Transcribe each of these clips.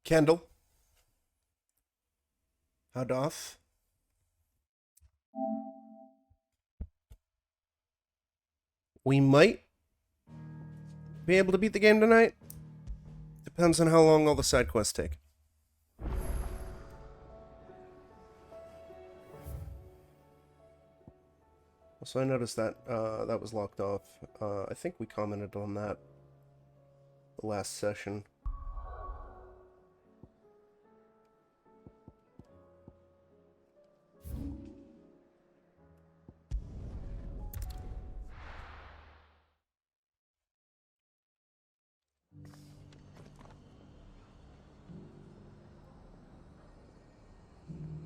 Kendall, how doth? We might be able to beat the game tonight. Depends on how long all the side quests take. So I noticed that that was locked off. I think we commented on that the last session.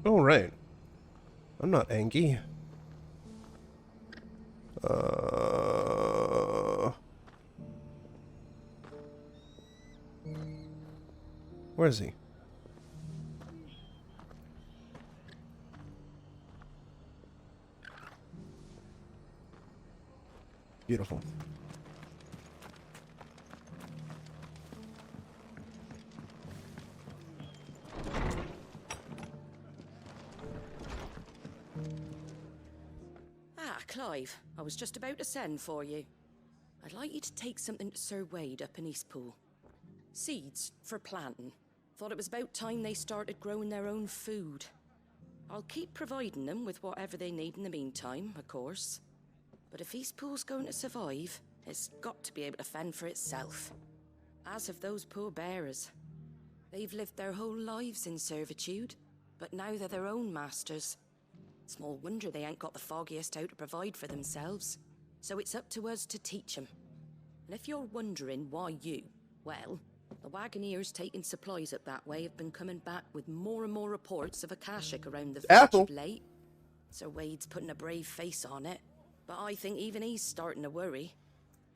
Oh, right. I'm not angry. Where is he? Beautiful. Clive, I was just about to send for you. I'd like you to take something to Sir Wade up in Eastpool. Seeds for planting. Thought it was about time they started growing their own food. I'll keep providing them with whatever they need in the meantime, of course. But if Eastpool's going to survive, it's got to be able to fend for itself. As have those poor bearers. They've lived their whole lives in servitude, but now they're their own masters. Small wonder they ain't got the foggiest how to provide for themselves. So it's up to us to teach them. And if you're wondering why you, well, the Wagoneers taking supplies up that way have been coming back with more and more reports of Akashic around the village of late. Sir Wade's putting a brave face on it, but I think even he's starting to worry.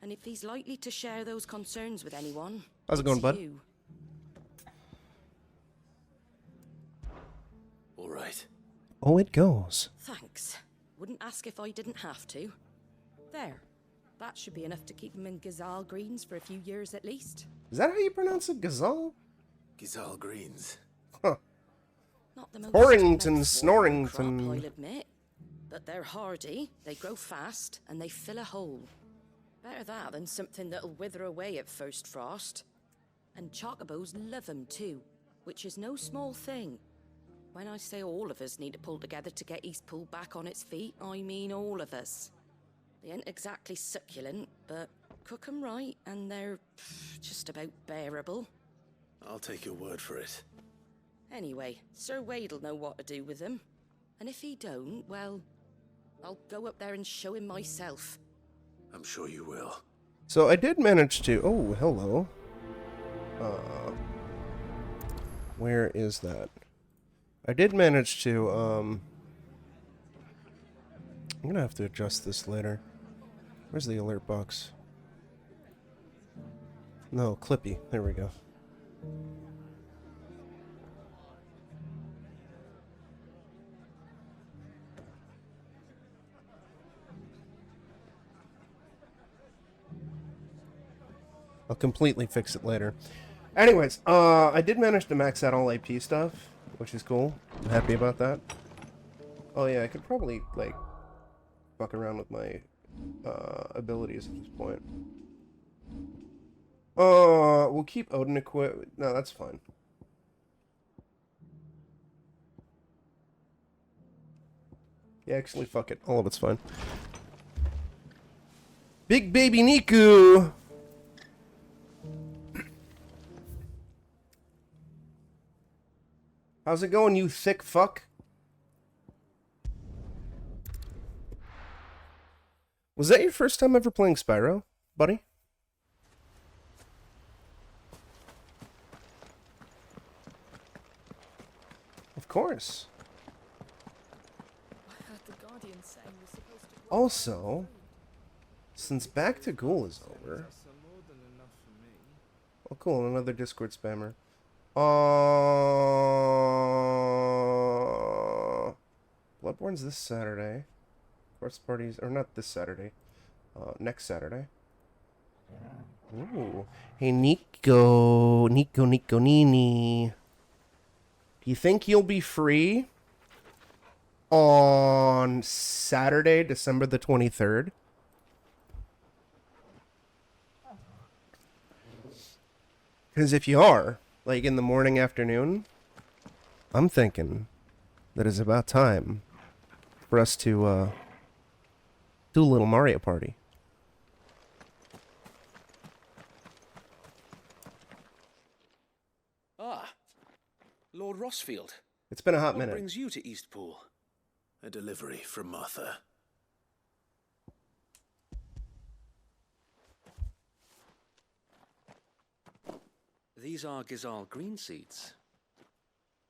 And if he's likely to share those concerns with anyone, how's it going, bud? You. All right. Oh, it goes. Thanks. Wouldn't ask if I didn't have to. There. That should be enough to keep him in Gazal Greens for a few years at least. Is that how you pronounce it? Gazal? Gazal Greens. Huh. Not the most Horrington, Snorrington, Snorrington. I'll admit. But they're hardy, they grow fast, and they fill a hole. Better that than something that'll wither away at first frost. And chocobos love 'em too, which is no small thing. When I say all of us need to pull together to get Eastpool back on its feet, I mean all of us. They ain't exactly succulent, but cook 'em right and they're just about bearable. I'll take your word for it. Anyway, Sir Wade'll know what to do with them. And if he don't, well, I'll go up there and show him myself. I'm sure you will. So I did manage to... Oh, hello. Where is that? I did manage to, I'm gonna have to adjust this later. Where's the alert box? No, Clippy. There we go. I'll completely fix it later. Anyways, I did manage to max out all AP stuff, which is cool. I'm happy about that. Oh yeah, I could probably, like, fuck around with my abilities at this point. We'll keep Odin equipped. No, that's fine. Yeah, actually, fuck it. All of it's fine. Big baby Niku! How's it going, you thick fuck? Was that your first time ever playing Spyro, buddy? Of course. Also, since Back to Ghoul is over... Oh cool, another Discord spammer. Bloodborne's this Saturday. First parties, or not this Saturday. Next Saturday. Ooh. Hey, Nico Nini. Do you think you'll be free on Saturday, December the 23rd? Because if you are, like in the morning, afternoon, I'm thinking that it's about time for us to do a little Mario Party. Ah, Lord Rossfield. It's been a hot What minute. brings you to Eastpool? A delivery from Martha. These are Gizal green seeds.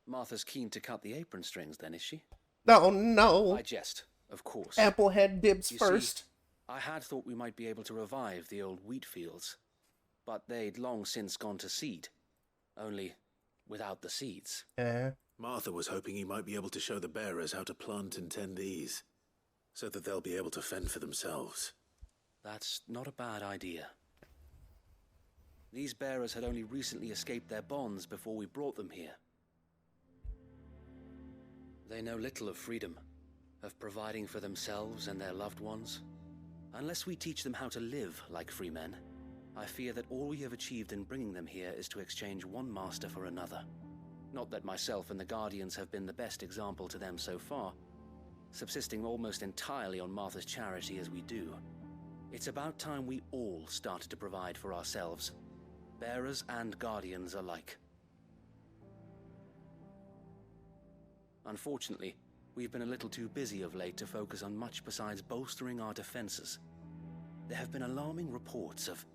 Martha's keen to cut the apron strings, then, is she? Oh, no. I jest, of course. Applehead dibs You first. see, I had thought we might be able to revive the old wheat fields, but they'd long since gone to seed. Only without the seeds. Martha was hoping he might be able to show the bearers how to plant and tend these, so that they'll be able to fend for themselves. That's not a bad idea. These bearers had only recently escaped their bonds before we brought them here. They know little of freedom, of providing for themselves and their loved ones. Unless we teach them how to live like free men, I fear that all we have achieved in bringing them here is to exchange one master for another. Not that myself and the Guardians have been the best example to them so far, subsisting almost entirely on Martha's charity as we do. It's about time we all started to provide for ourselves, bearers and Guardians alike. Unfortunately, we've been a little too busy of late to focus on much besides bolstering our defenses. There have been alarming reports of...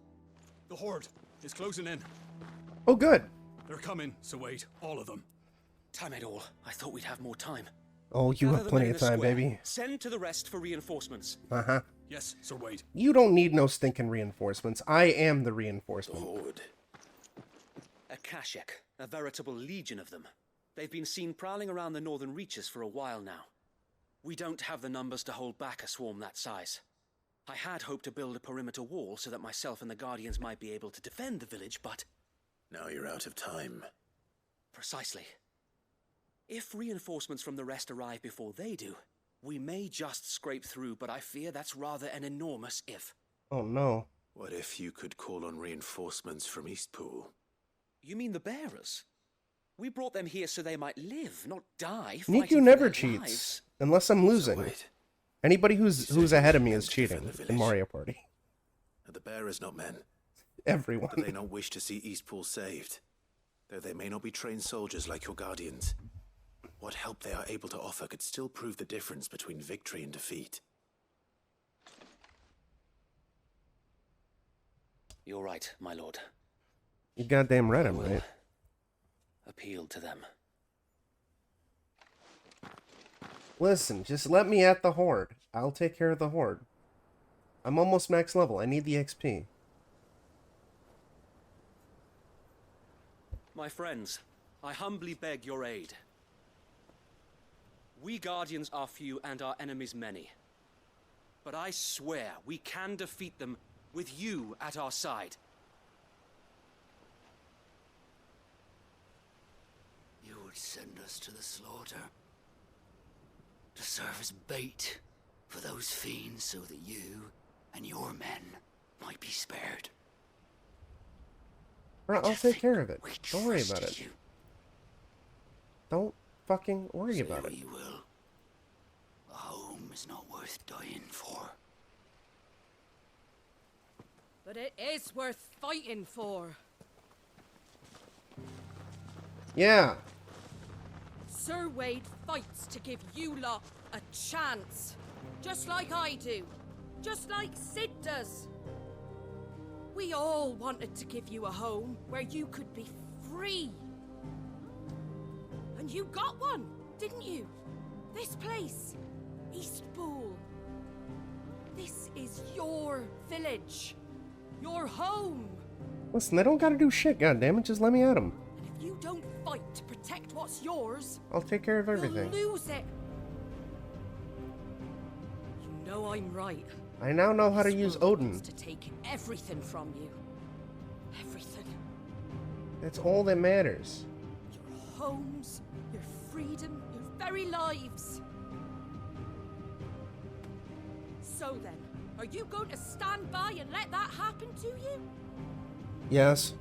The Horde is closing in. Oh, good. They're coming, so wait, all of them. Damn it all, I thought we'd have more time. Oh, you Gather have the plenty men of in the time, square. baby. Send to the rest for reinforcements. Uh-huh. Yes, Sir Wade. You don't need no stinking reinforcements. I am the The reinforcement. Horde. A Kashek, a veritable legion of them. They've been seen prowling around the northern reaches for a while now. We don't have the numbers to hold back a swarm that size. I had hoped to build a perimeter wall so that myself and the Guardians might be able to defend the village, but... Now you're out of time. Precisely. If reinforcements from the rest arrive before they do, we may just scrape through, but I fear that's rather an enormous if. Oh, no. What if you could call on reinforcements from Eastpool? You mean the bearers? We brought them here so they might live, not die. Niku fighting for never their cheats. lives. Unless I'm losing. So wait, Anybody who's ahead of me is to defend cheating the in village. Mario Party. are the bearers not men? Everyone. Do they not wish to see Eastpool saved? Though they may not be trained soldiers like your Guardians. What help they are able to offer could still prove the difference between victory and defeat. You're right, my lord. You goddamn right I'm Will right. appeal to them. Listen, just let me at the Horde. I'll take care of the Horde. I'm almost max level. I need the XP. My friends, I humbly beg your aid. We Guardians are few and our enemies many. But I swear we can defeat them with you at our side. You would send us to the slaughter, to serve as bait for those fiends so that you and your men might be spared. Bro, I'll take care of it. We Don't worry about trusted it. you. Don't fucking worry Say about what it. you will. A home is not worth dying for. But it is worth fighting for. Yeah. Sir Wade fights to give you lot a chance. Just like I do. Just like Sid does. We all wanted to give you a home where you could be free. And you got one, didn't you? This place, Eastpool. This is your village. Your home. Listen, they don't gotta do shit, goddammit. Just let me at them. And if you don't fight to protect what's yours, I'll take care of everything. you'll lose it. You know I'm right. I now know how to This use world Odin. wants to take everything from you. everything. That's all that matters. Your homes, your freedom, your very lives. So then, are you going to stand by and let that happen to you? Yes.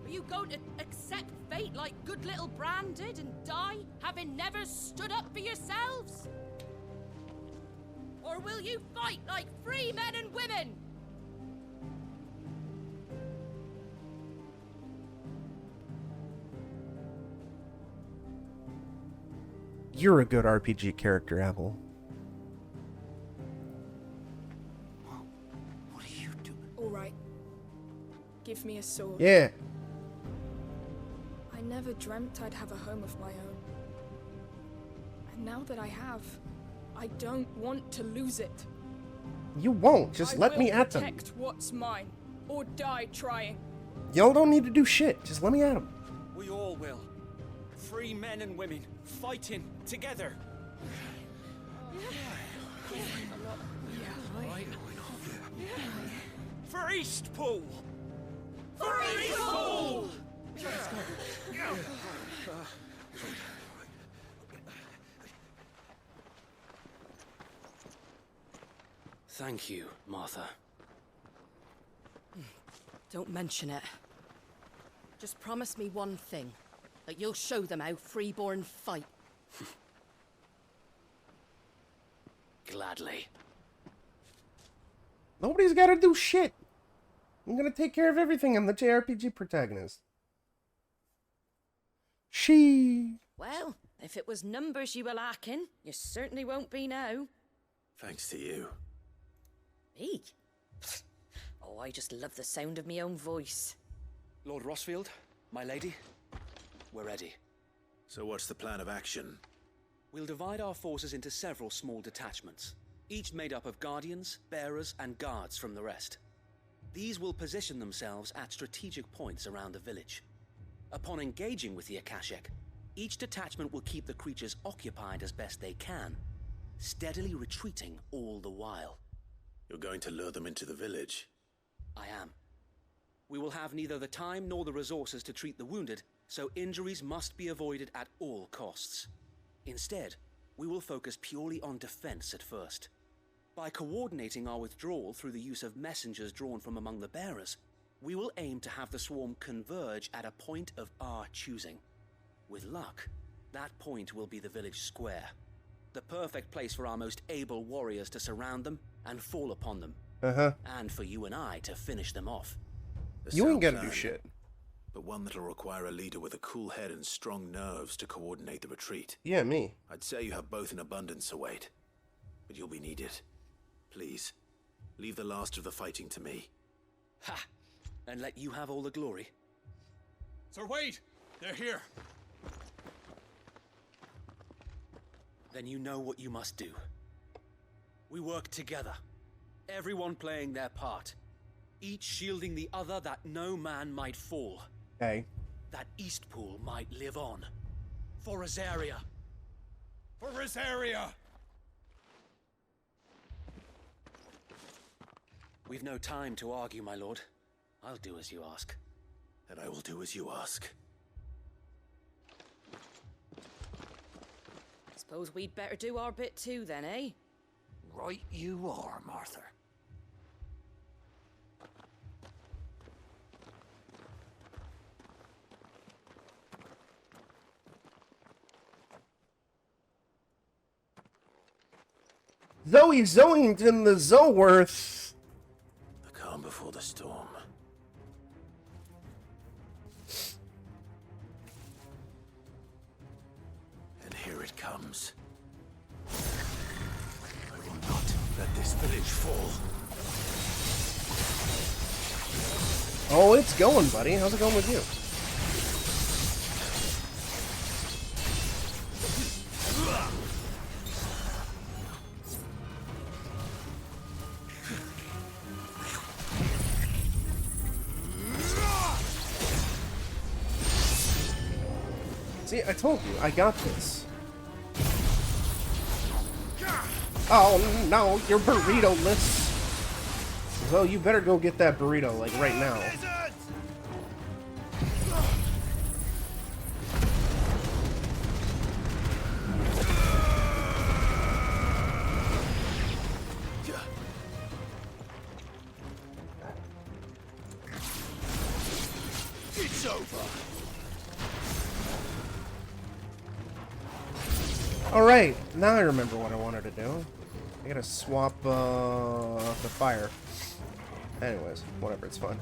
Are you going to accept fate like good little Bran did and die, having never stood up for yourselves? Or will you fight like free men and women? You're a good RPG character, Apple. What are you doing? All right. Give me a sword. Yeah. I never dreamt I'd have a home of my own. And now that I have, I don't want to lose it. You won't. Just let me at them. Protect what's mine, or die trying. Y'all don't need to do shit. Just let me at them. We all will. Free men and women, fighting together. For Eastpool! For Eastpool! Thank you, Martha. Don't mention it. Just promise me one thing. That you'll show them how freeborn fight. Gladly. Nobody's got to do shit. I'm gonna take care of everything. I'm the JRPG protagonist. She. Well, if it was numbers you were lacking, you certainly won't be now. Thanks to you. Me? Oh, I just love the sound of my own voice. Lord Rossfield, my lady, we're ready. So what's the plan of action? We'll divide our forces into several small detachments, each made up of guardians, bearers, and guards from the rest. These will position themselves at strategic points around the village. Upon engaging with the Akashic, each detachment will keep the creatures occupied as best they can, steadily retreating all the while. You're going to lure them into the village? I am. We will have neither the time nor the resources to treat the wounded, so injuries must be avoided at all costs. Instead, we will focus purely on defense at first. By coordinating our withdrawal through the use of messengers drawn from among the bearers, we will aim to have the swarm converge at a point of our choosing. With luck, that point will be the village square, the perfect place for our most able warriors to surround them and fall upon them, and for you and I to finish them off. You ain't gotta do shit. But one that'll require a leader with a cool head and strong nerves to coordinate the retreat. Yeah, me. I'd say you have both in abundance, Sir Wade. But you'll be needed. Please, leave the last of the fighting to me. Ha! And let you have all the glory. Sir Wade, they're here. Then you know what you must do. We work together, everyone playing their part, each shielding the other that no man might fall. Hey. That Eastpool might live on. For Rosaria. For Rosaria! We've no time to argue, my lord. I'll do as you ask. And I will do as you ask. Suppose we'd better do our bit too then, eh? Right you are, Martha. Zoe Zoington, the Zoworth. The calm before the storm. And here it comes. I will not let this village fall. Oh, it's going, buddy. How's it going with you? See, I told you, I got this. Oh no, you're burrito-less. So you better go get that burrito, like, right now. Alright, now I remember what I wanted to do. I gotta swap the fire. Anyways, whatever, it's fine.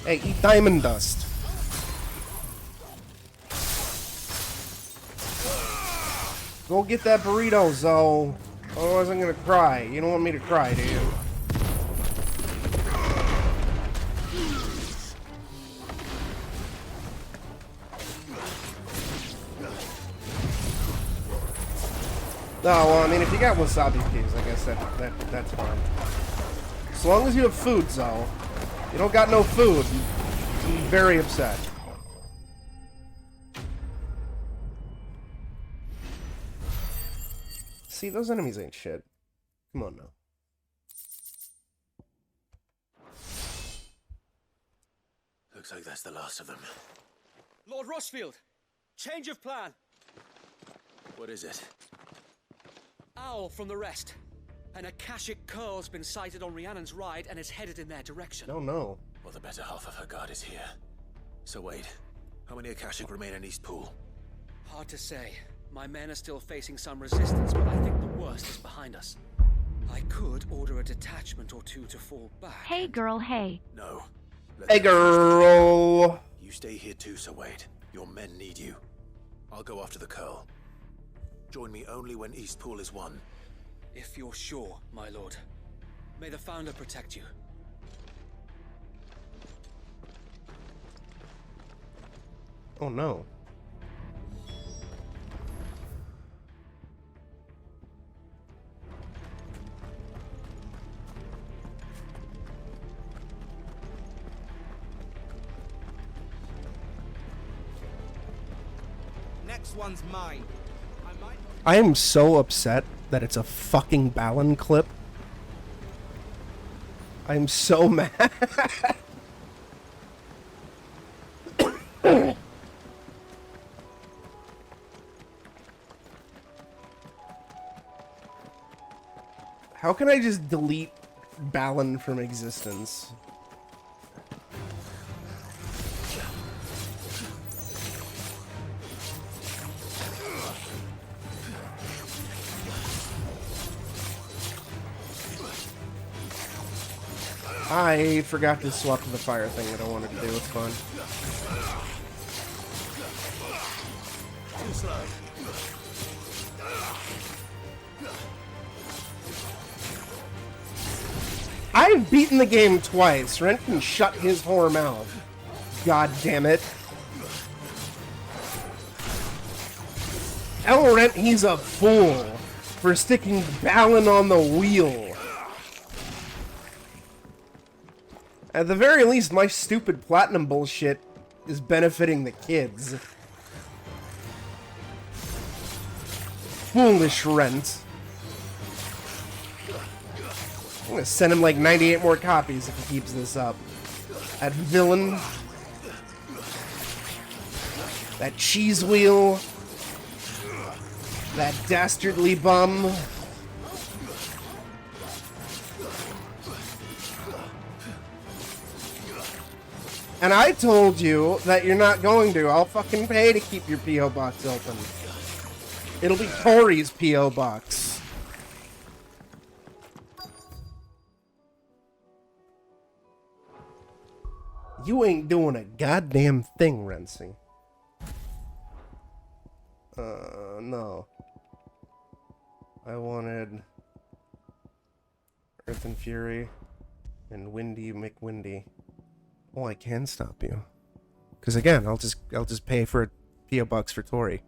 Hey, eat diamond dust. Go get that burrito, Zoe. Otherwise I'm gonna cry. You don't want me to cry, do you? No, well, I mean, if you got wasabi peas, I guess that's fine. As long as you have food, Zoe. You don't got no food, I'm very upset. See, those enemies ain't shit. Come on now. Looks like that's the last of them. Lord Rossfield, change of plan. What is it? Owl from the rest. An Akashic curl's been sighted on Rhiannon's ride and is headed in their direction. Oh no. Well, the better half of her guard is here. So wait, how many Akashic remain in East Pool? Hard to say. My men are still facing some resistance, but I think the worst is behind us. I could order a detachment or two to fall back. Hey girl, hey. No. Hey girl. You stay here too, Sir Wade. Your men need you. I'll go after the curl. Join me only when East Pool is won. If you're sure, my lord. May the Founder protect you. Oh no. Next one's mine. I am so upset that it's a fucking Balan clip. I am so mad. How can I just delete Balan from existence? I forgot to swap to the fire thing that I wanted to do. It's fun. I've beaten the game twice. Rent can shut his whore mouth. God damn it. Tell Rent he's a fool for sticking Balan on the wheel. At the very least, my stupid platinum bullshit is benefiting the kids. Foolish Rent. I'm gonna send him like 98 more copies if he keeps this up. That villain. That cheese wheel. That dastardly bum. And I told you that you're not going to. I'll fucking pay to keep your P.O. box open. It'll be Tori's P.O. box. You ain't doing a goddamn thing, Renzi. No. I wanted Earth and Fury and Windy McWindy. Oh, I can stop you. Because again, I'll just pay for a P.O. box for Tori.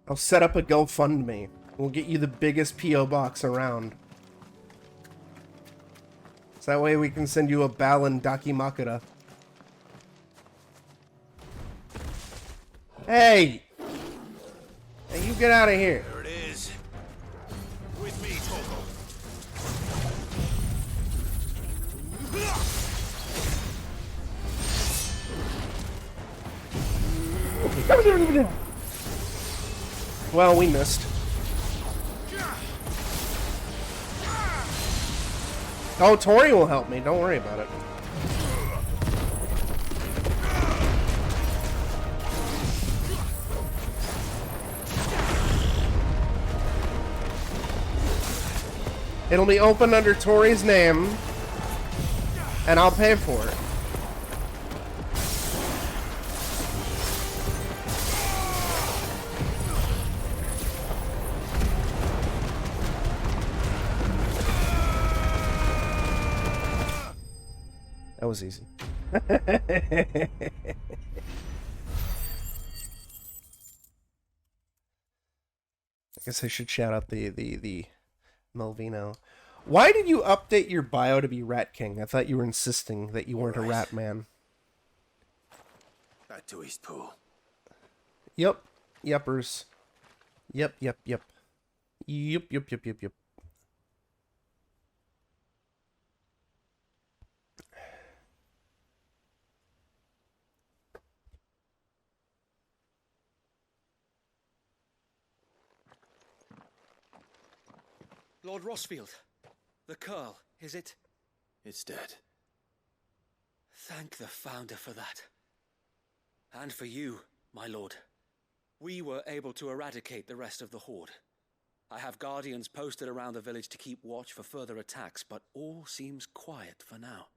I'll set up a GoFundMe. We'll get you the biggest P.O. box around. So that way we can send you a Balan Dakimakura. Hey! Hey, you get out of here. There it is. With me, Toko. Well, we missed. Oh, Tori will help me. Don't worry about it. It'll be open under Tori's name, and I'll pay for it. That was easy. I guess I should shout out the Melvino. Why did you update your bio to be Rat King? I thought you were insisting that you weren't a rat man. Back to Eastpool. Yep. Yuppers. Yep. Yep. Lord Rossfield, the Curl, is it? It's dead. Thank the Founder for that. And for you, my lord. We were able to eradicate the rest of the Horde. I have guardians posted around the village to keep watch for further attacks, but all seems quiet for now.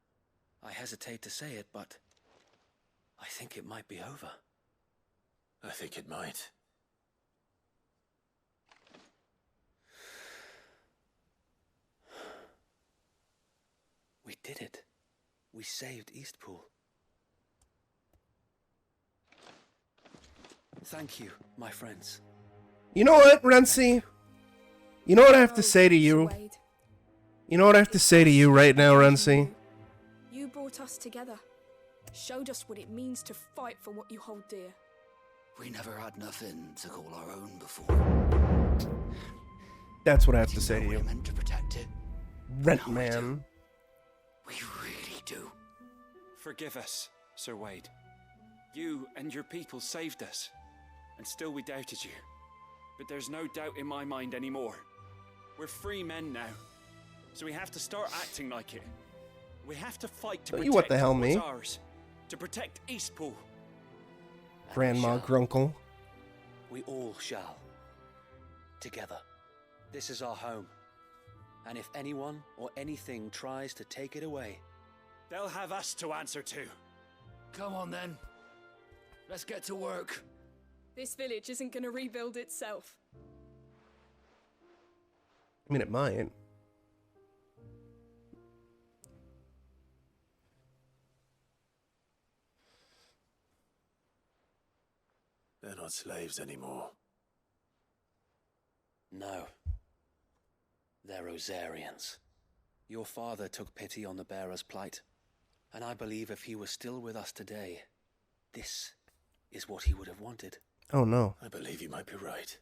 I hesitate to say it, but I think it might be over. I think it might. We did it. We saved Eastpool. Thank you, my friends. You know what, Renzi? You know what I have to say to you? You know what I have to say to you right now, Renzi? You brought us together. Showed us what it means to fight for what you hold dear. We never had nothing to call our own before. That's what I have to say to you. We're meant to protect it. Rent man. We really do. Forgive us, Sir Wade. You and your people saved us, and still we doubted you. But there's no doubt in my mind anymore. We're free men now, so we have to start acting like it. We have to fight to Don't protect you what the hell what's me? ours, to protect Eastpool. Grandma Grunkle. We all shall. Together. This is our home. And if anyone or anything tries to take it away, They'll have us to answer to. Come on then. Let's get to work. This village isn't gonna rebuild itself. I mean, it might. They're not slaves anymore. no. They're Rosarians. Your father took pity on the bearer's plight, and I believe if he were still with us today, this is what he would have wanted. Oh no. I believe you might be right.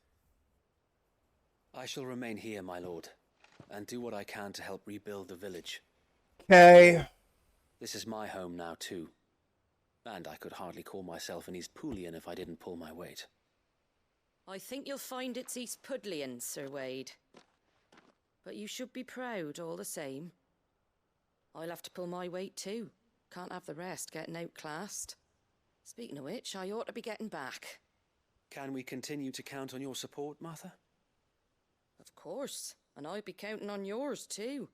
I shall remain here, my lord, and do what I can to help rebuild the village. Okay. This is my home now, too. And I could hardly call myself an Eastpoolian if I didn't pull my weight. I think you'll find it's East Pudlian, Sir Wade. But you should be proud all the same. I'll have to pull my weight too. Can't have the rest getting outclassed. Speaking of which, I ought to be getting back. Can we continue to count on your support, Martha? Of course, and I'll be counting on yours too.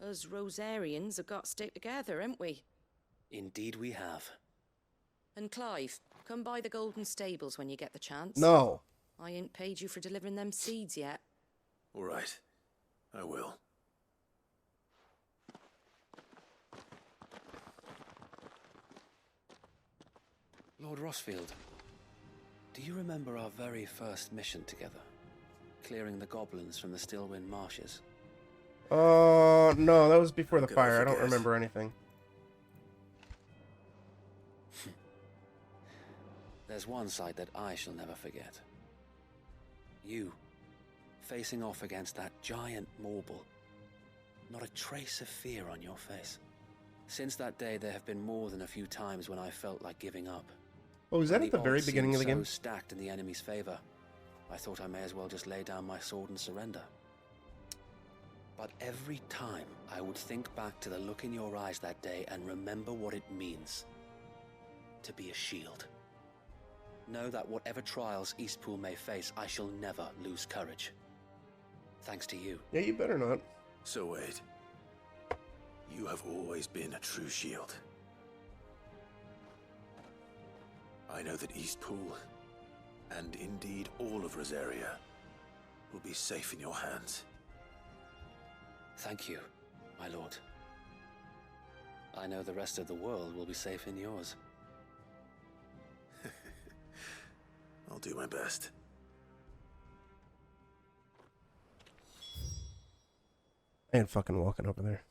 Us Rosarians have got to stick together, haven't we? Indeed we have. And Clive, come by the Golden Stables when you get the chance. No. I ain't paid you for delivering them seeds yet. All right. I will. Lord Rossfield, do you remember our very first mission together? Clearing the goblins from the Stillwind marshes? No, that was before the Could I fire. I don't forget? remember anything. There's one sight that I shall never forget. You, facing off against that giant Morble. Not a trace of fear on your face. Since that day, there have been more than a few times when I felt like giving up. Oh, was that When at the very odds beginning of the seemed game? so stacked in the enemy's favor, I thought I may as well just lay down my sword and surrender. But every time I would think back to the look in your eyes that day and remember what it means to be a shield. Know that whatever trials Eastpool may face, I shall never lose courage. Thanks to you. Yeah, you better not. So Wade, you have always been a true shield. I know that Eastpool, and indeed all of Rosaria, will be safe in your hands. Thank you, my lord. I know the rest of the world will be safe in yours. I'll do my best. I ain't fucking walking over there.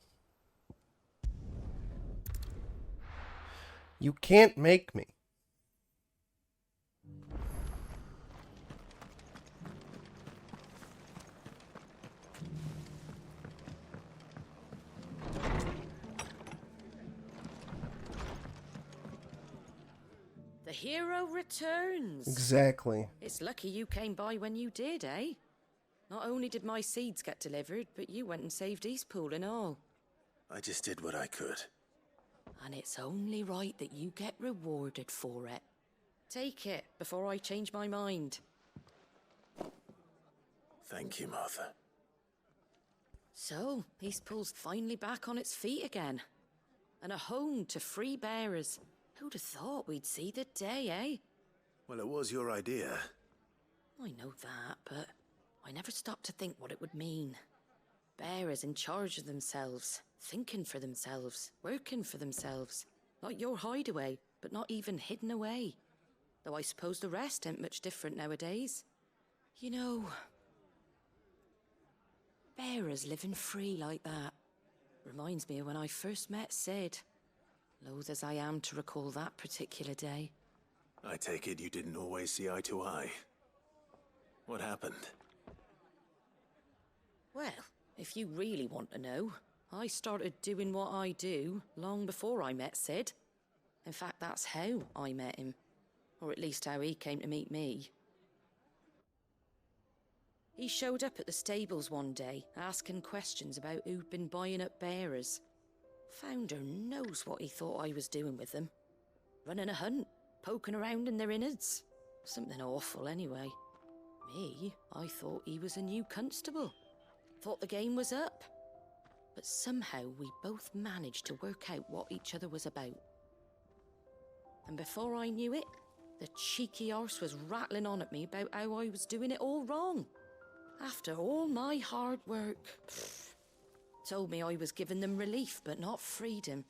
You can't make me. The hero returns. Exactly. It's lucky you came by when you did, eh? Not only did my seeds get delivered, but you went and saved Eastpool and all. I just did what I could. And it's only right that you get rewarded for it. Take it before I change my mind. Thank you, Martha. So, Eastpool's finally back on its feet again. And a home to free bearers. Who'd have thought we'd see the day, eh? Well, it was your idea. I know that, but I never stopped to think what it would mean. Bearers in charge of themselves, thinking for themselves, working for themselves. Like your hideaway, but not even hidden away. Though I suppose the rest ain't much different nowadays. You know, bearers living free like that reminds me of when I first met Sid. Loath as I am to recall that particular day. I take it you didn't always see eye to eye. What happened? Well, if you really want to know, I started doing what I do long before I met Sid. In fact, that's how I met him. Or at least how he came to meet me. He showed up at the stables one day, asking questions about who'd been buying up bearers. Founder knows what he thought I was doing with them. Running a hunt, poking around in their innards. Something awful anyway. Me, I thought he was a new constable. Thought the game was up. But somehow we both managed to work out what each other was about. And before I knew it, the cheeky arse was rattling on at me about how I was doing it all wrong. After all my hard work. Told me I was giving them relief, but not freedom.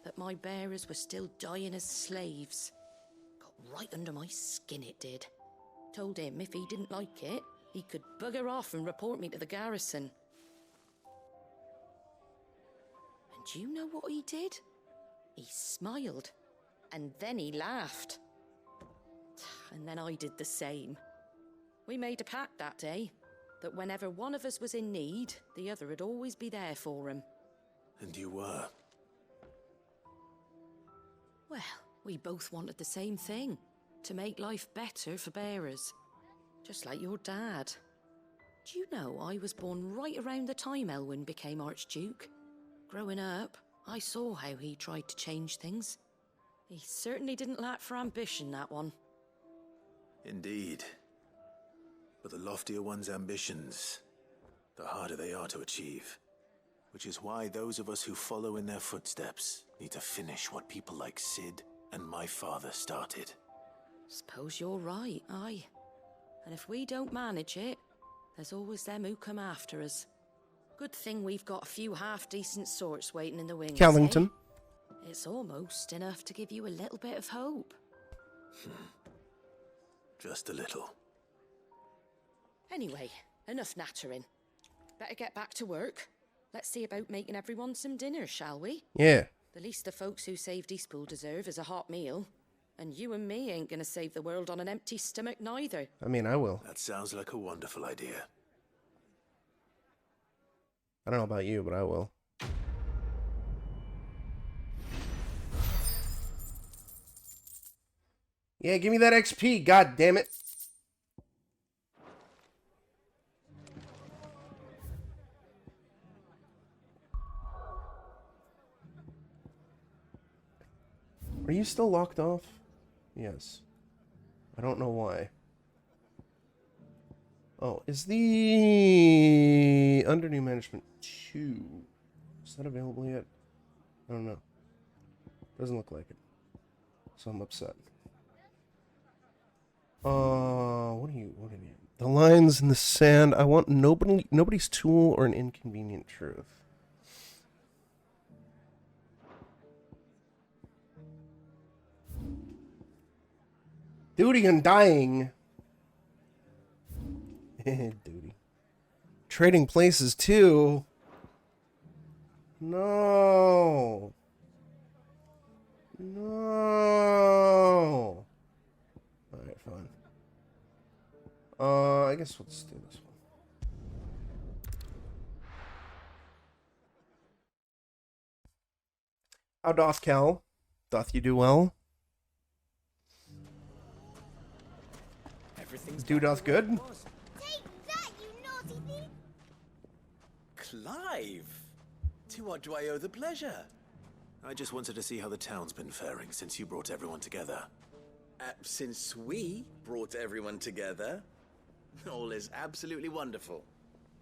That my bearers were still dying as slaves. Got right under my skin, it did. Told him if he didn't like it, he could bugger off and report me to the garrison. And do you know what he did? He smiled. And then he laughed. And then I did the same. We made a pact that day, that whenever one of us was in need, the other would always be there for him. And you were? Well, we both wanted the same thing. To make life better for bearers. Just like your dad. Do you know I was born right around the time Elwyn became Archduke? Growing up, I saw how he tried to change things. He certainly didn't lack for ambition, that one. Indeed. But the loftier one's ambitions, the harder they are to achieve. Which is why those of us who follow in their footsteps need to finish what people like Sid and my father started. Suppose you're right, aye. And if we don't manage it, there's always them who come after us. Good thing we've got a few half-decent sorts waiting in the wings, Callington. eh? It's almost enough to give you a little bit of hope. Just a little. Anyway, enough nattering. Better get back to work. Let's see about making everyone some dinner, shall we? Yeah. The least the folks who saved Eastpool deserve is a hot meal. And you and me ain't gonna save the world on an empty stomach neither. I mean, I will. That sounds like a wonderful idea. I don't know about you, but I will. Yeah, give me that XP, god damn it. Are you still locked off? Yes. I don't know why. Oh, is the Under New Management 2, is that available yet? I don't know. Doesn't look like it. So I'm upset. What do you? The lines in the sand. I want nobody's tool or an inconvenient truth. Duty and dying. Duty. Trading places too. No. No. Alright, fine. I guess we'll just do this one. How doth Cal? Doth you do well? Everything's Do doth good? Take that, you naughty thing! Clive! To what do I owe the pleasure? I just wanted to see how the town's been faring since you brought everyone together. Since we brought everyone together, all is absolutely wonderful.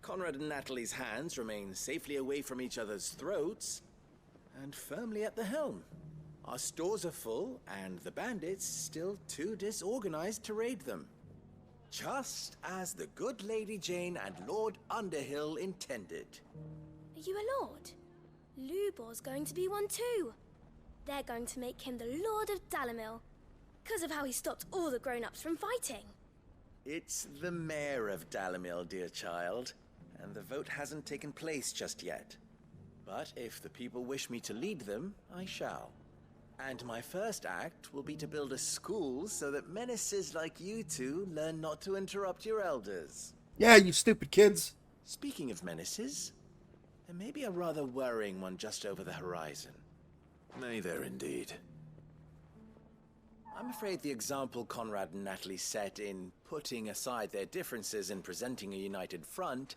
Conrad and Natalie's hands remain safely away from each other's throats, and firmly at the helm. Our stores are full, and the bandits still too disorganized to raid them. Just as the good Lady Jane and Lord Underhill intended. Are you a lord? Lubor's going to be one too. They're going to make him the Lord of Dalamil, because of how he stopped all the grown-ups from fighting. It's the mayor of Dalamil, dear child, and the vote hasn't taken place just yet. But if the people wish me to lead them, I shall. And my first act will be to build a school so that menaces like you two learn not to interrupt your elders. Yeah, you stupid kids. Speaking of menaces, there may be a rather worrying one just over the horizon. May there indeed. I'm afraid the example Conrad and Natalie set in putting aside their differences and presenting a united front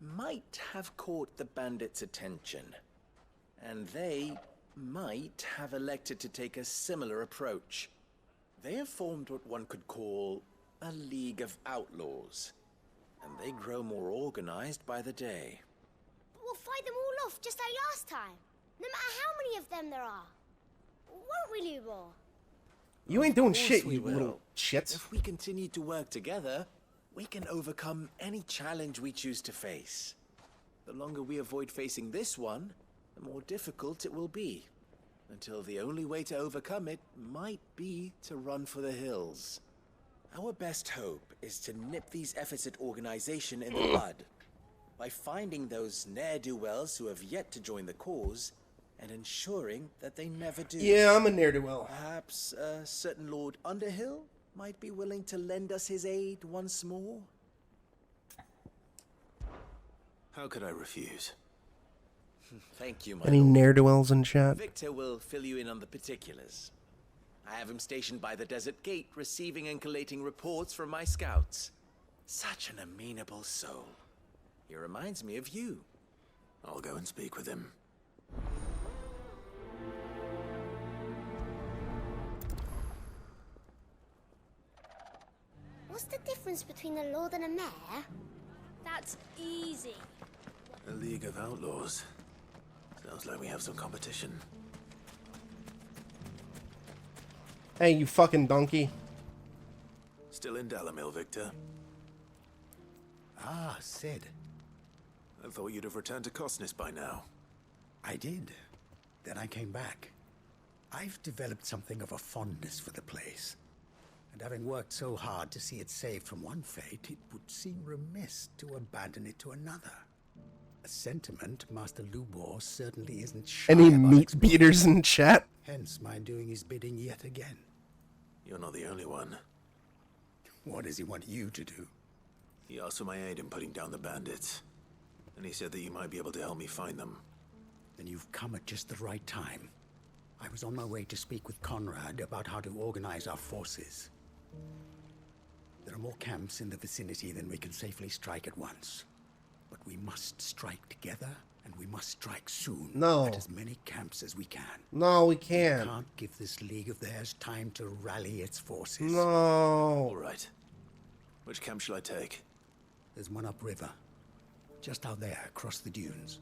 might have caught the bandits' attention. And they might have elected to take a similar approach. They have formed what one could call a League of Outlaws, and they grow more organized by the day. But we'll fight them all off just like last time, no matter how many of them there are. Won't we, Lubor? You ain't doing Of course shit, we you will. little shits. If we continue to work together, we can overcome any challenge we choose to face. The longer we avoid facing this one, the more difficult it will be, until the only way to overcome it might be to run for the hills. Our best hope is to nip these efforts at organization in the bud, by finding those ne'er-do-wells who have yet to join the cause, and ensuring that they never do. Yeah, I'm a ne'er-do-well. Perhaps a certain Lord Underhill might be willing to lend us his aid once more? How could I refuse? Thank you, my Any lord. ne'er-do-wells in chat? Victor will fill you in on the particulars. I have him stationed by the desert gate, receiving and collating reports from my scouts. Such an amenable soul. He reminds me of you. I'll go and speak with him. What's the difference between a lord and a mayor? That's easy. A League of Outlaws. Sounds like we have some competition. Hey, you fucking donkey. Still in Dalamil, Victor? Ah, Sid. I thought you'd have returned to Cosnis by now. I did. Then I came back. I've developed something of a fondness for the place. And having worked so hard to see it saved from one fate, it would seem remiss to abandon it to another. A sentiment Master Lubor certainly isn't shy Any about meat expressing. beaters in chat? Hence my doing his bidding yet again. You're not the only one. What does he want you to do? He asked for my aid in putting down the bandits. And he said that you might be able to help me find them. Then you've come at just the right time. I was on my way to speak with Conrad about how to organize our forces. There are more camps in the vicinity than we can safely strike at once. But we must strike together, and we must strike soon. No. At as many camps as we can. No, we We can't. can't give this league of theirs time to rally its forces. No. All right. Which camp shall I take? There's one upriver. Just out there, across the dunes.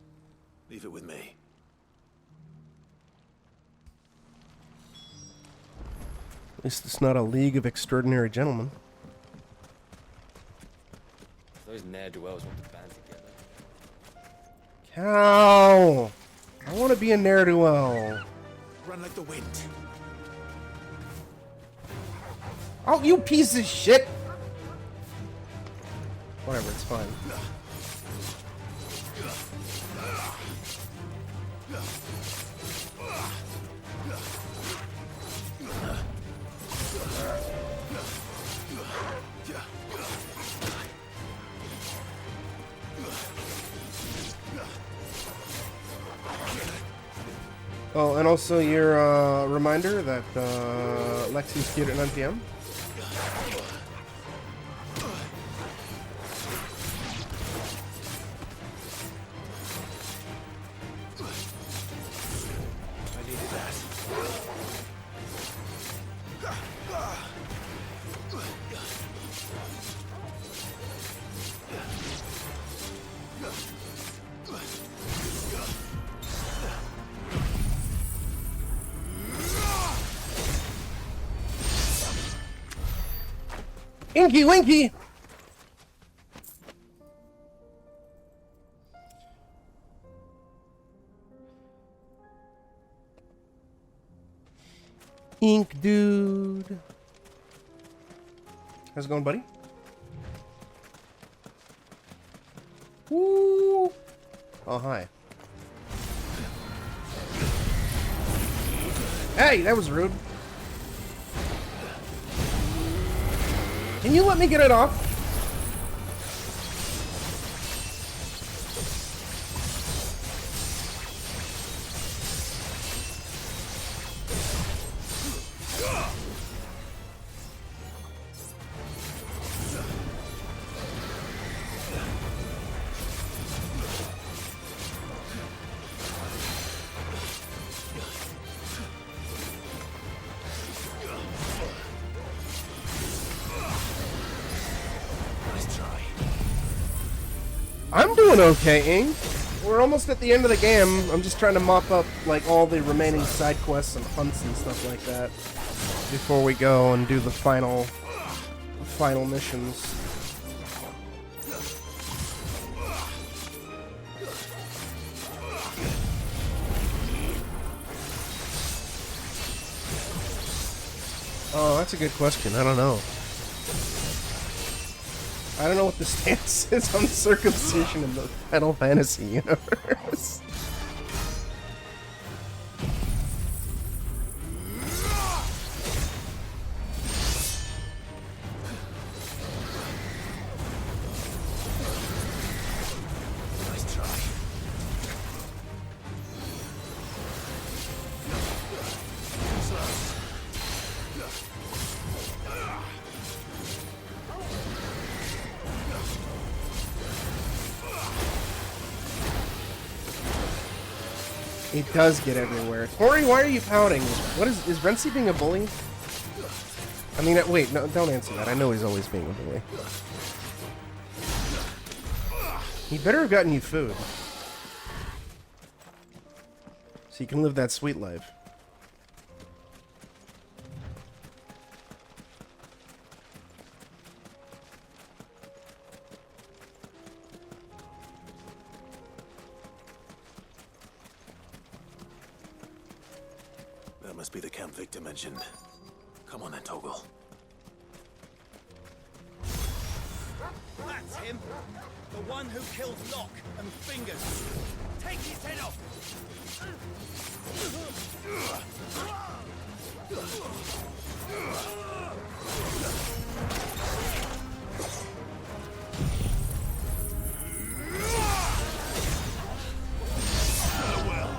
Leave it with me. At least it's not a league of extraordinary gentlemen. Those ne'er-do-wells want to band together. Cow! I want to be a ne'er-do-well. Run like the wind. Oh, you piece of shit! Whatever, it's fine. Oh, and also your reminder that Lexi's cute at 9 p.m. I needed that. Inky Winky! Ink dude. How's it going, buddy? Woo! Oh, hi. Hey, that was rude. Can you let me get it off? I'm doing okay, Ing. We're almost at the end of the game. I'm just trying to mop up like all the remaining side quests and hunts and stuff like that before we go and do the final missions. Oh, that's a good question. I don't know. I don't know what the stance is on circumcision in the Final Fantasy universe. Nice try. It does get everywhere. Tori, why are you pouting? What is Renzi being a bully? I mean, wait, no, don't answer that. I know he's always being a bully. He better have gotten you food. So you can live that sweet life. That must be the camp Victor mentioned. Come on then, Toggle. That's him! The one who killed Locke and Fingers! Take his head off! Farewell!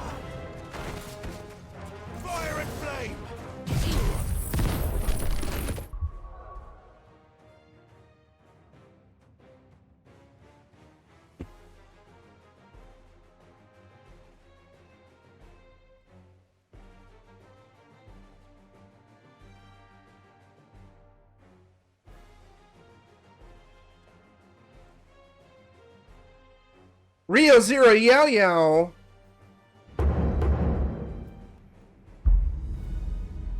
Fire and flame! Rio Zero Yao Yao.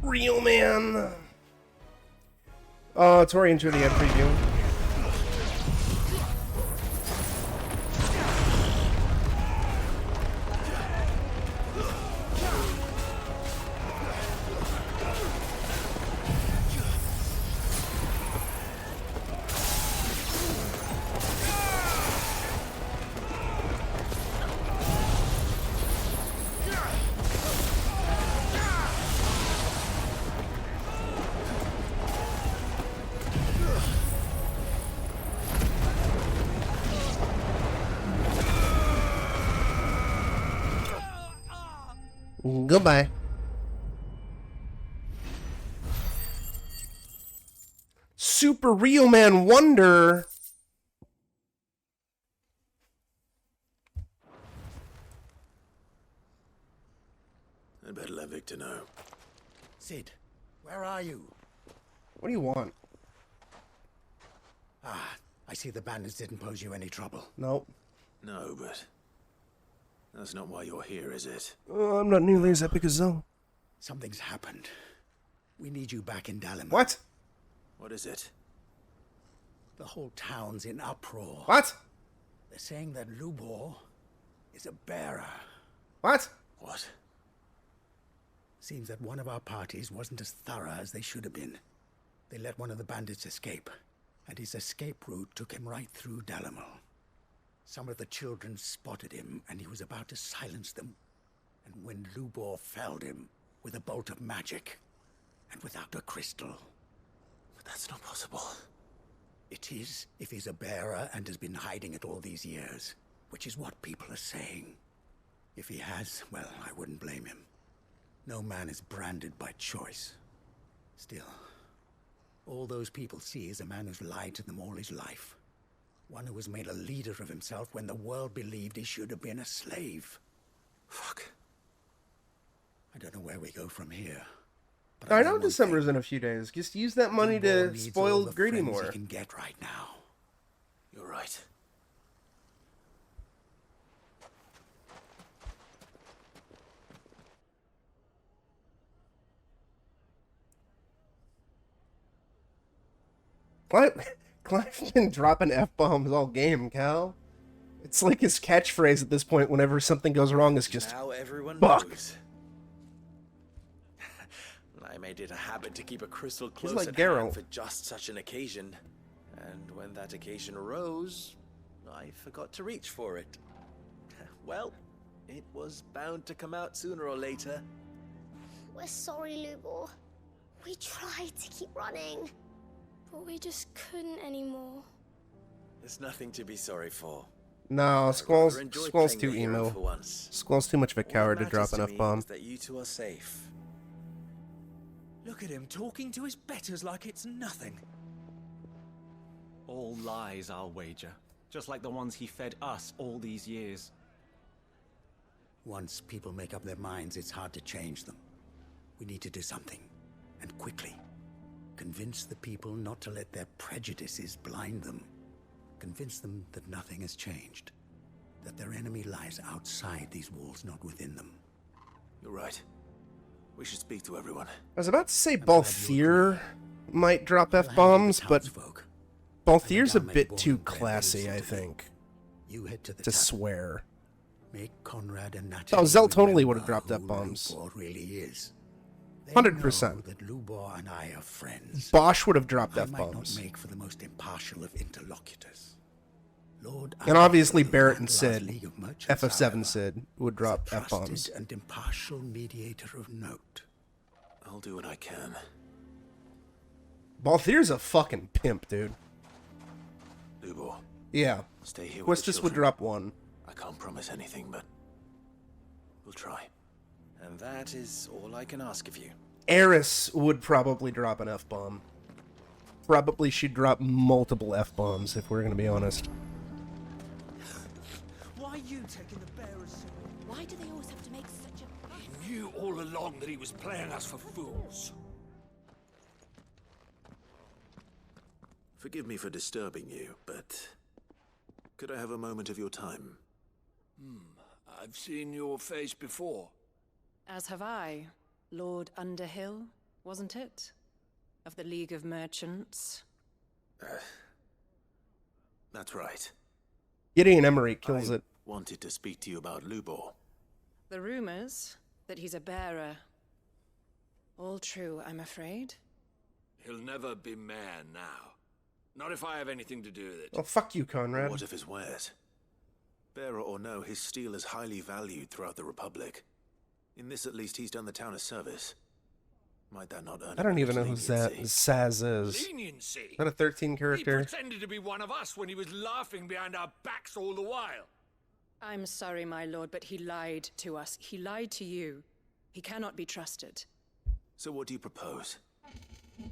Real man. Oh, Tori into the end preview. Goodbye. Super Real Man Wonder. I'd better let Victor know. Sid, where are you? What do you want? Ah, I see the bandits didn't pose you any trouble. Nope. No, but that's not why you're here, is it? Oh, I'm not nearly as epic as Zoe. Something's happened. We need you back in Dalimar. What? What is it? The whole town's in uproar. What? They're saying that Lubor is a bearer. What? What? Seems that one of our parties wasn't as thorough as they should have been. They let one of the bandits escape, and his escape route took him right through Dalimar. Some of the children spotted him, and he was about to silence them. And when Lubor felled him with a bolt of magic, and without a crystal. But that's not possible. It is, if he's a bearer and has been hiding it all these years, which is what people are saying. If he has, well, I wouldn't blame him. No man is branded by choice. Still, all those people see is a man who's lied to them all his life. One who was made a leader of himself when the world believed he should have been a slave. Fuck. I don't know where we go from here. But I know December's in a few days. Just use that money to spoil Greedy more. He can get right now. You're right. Clive's been dropping F-bombs all game, Cal. It's like his catchphrase at this point whenever something goes wrong is just, now everyone fuck. knows. I made it a habit to keep a crystal He's close like at Geralt. hand for just such an occasion. And when that occasion arose, I forgot to reach for it. Well, it was bound to come out sooner or later. We're sorry, Lubor. We tried to keep running, but we just couldn't anymore. There's nothing to be sorry for. No, Squall's too playing the hero emo. for once. Squall's too much of a All coward that to drop an matters to me F-bomb. is that you two are safe. Look at him talking to his betters like it's nothing. All lies, I'll wager. Just like the ones he fed us all these years. Once people make up their minds, it's hard to change them. We need to do something, and quickly. Convince the people not to let their prejudices blind them. Convince them that nothing has changed. That their enemy lies outside these walls, not within them. You're right. We should speak to everyone. I was about to say Balthier might drop F-bombs, but Balthier's a bit too classy, I think, You head to the to swear. Make Conrad and Natalie Oh, Zell totally would have remember dropped who F-bombs. Lubor really is. They 100%. know that Lubor and I are friends. Bosch would have dropped I might not F-bombs. make for the most impartial of interlocutors. Lord And obviously Barrett and Landlord's Sid, League of Merchants, FF7 however, Sid, would drop is a F-bombs. trusted and impartial mediator of note. I'll do what I can. Balthier's a fucking pimp, dude. Lubor, Yeah. stay here with the Quistis would children. drop one. I can't promise anything, but we'll try. And that is all I can ask of you. Eris would probably drop an F-bomb. Probably she'd drop multiple F-bombs, if we're gonna be honest. Why are you taking the bearers? Why do they always have to make such a fuss? He knew all along that he was playing us for fools. Forgive me for disturbing you, but could I have a moment of your time? I've seen your face before. As have I. Lord Underhill, wasn't it? Of the League of Merchants. That's right. Gideon Emery kills it. Wanted to speak to you about Lubor. The rumors that he's a bearer. All true, I'm afraid. He'll never be mayor now. Not if I have anything to do with it. Oh, fuck you, Conrad. What of his wares? Bearer or no, his steel is highly valued throughout the Republic. In this, at least, he's done the town a service. Might that not earn I don't him even know who leniency? Saz is. Leniency? Is that a 13 character? He pretended to be one of us when he was laughing behind our backs all the while. I'm sorry, my lord, but he lied to us. He lied to you. He cannot be trusted. So what do you propose?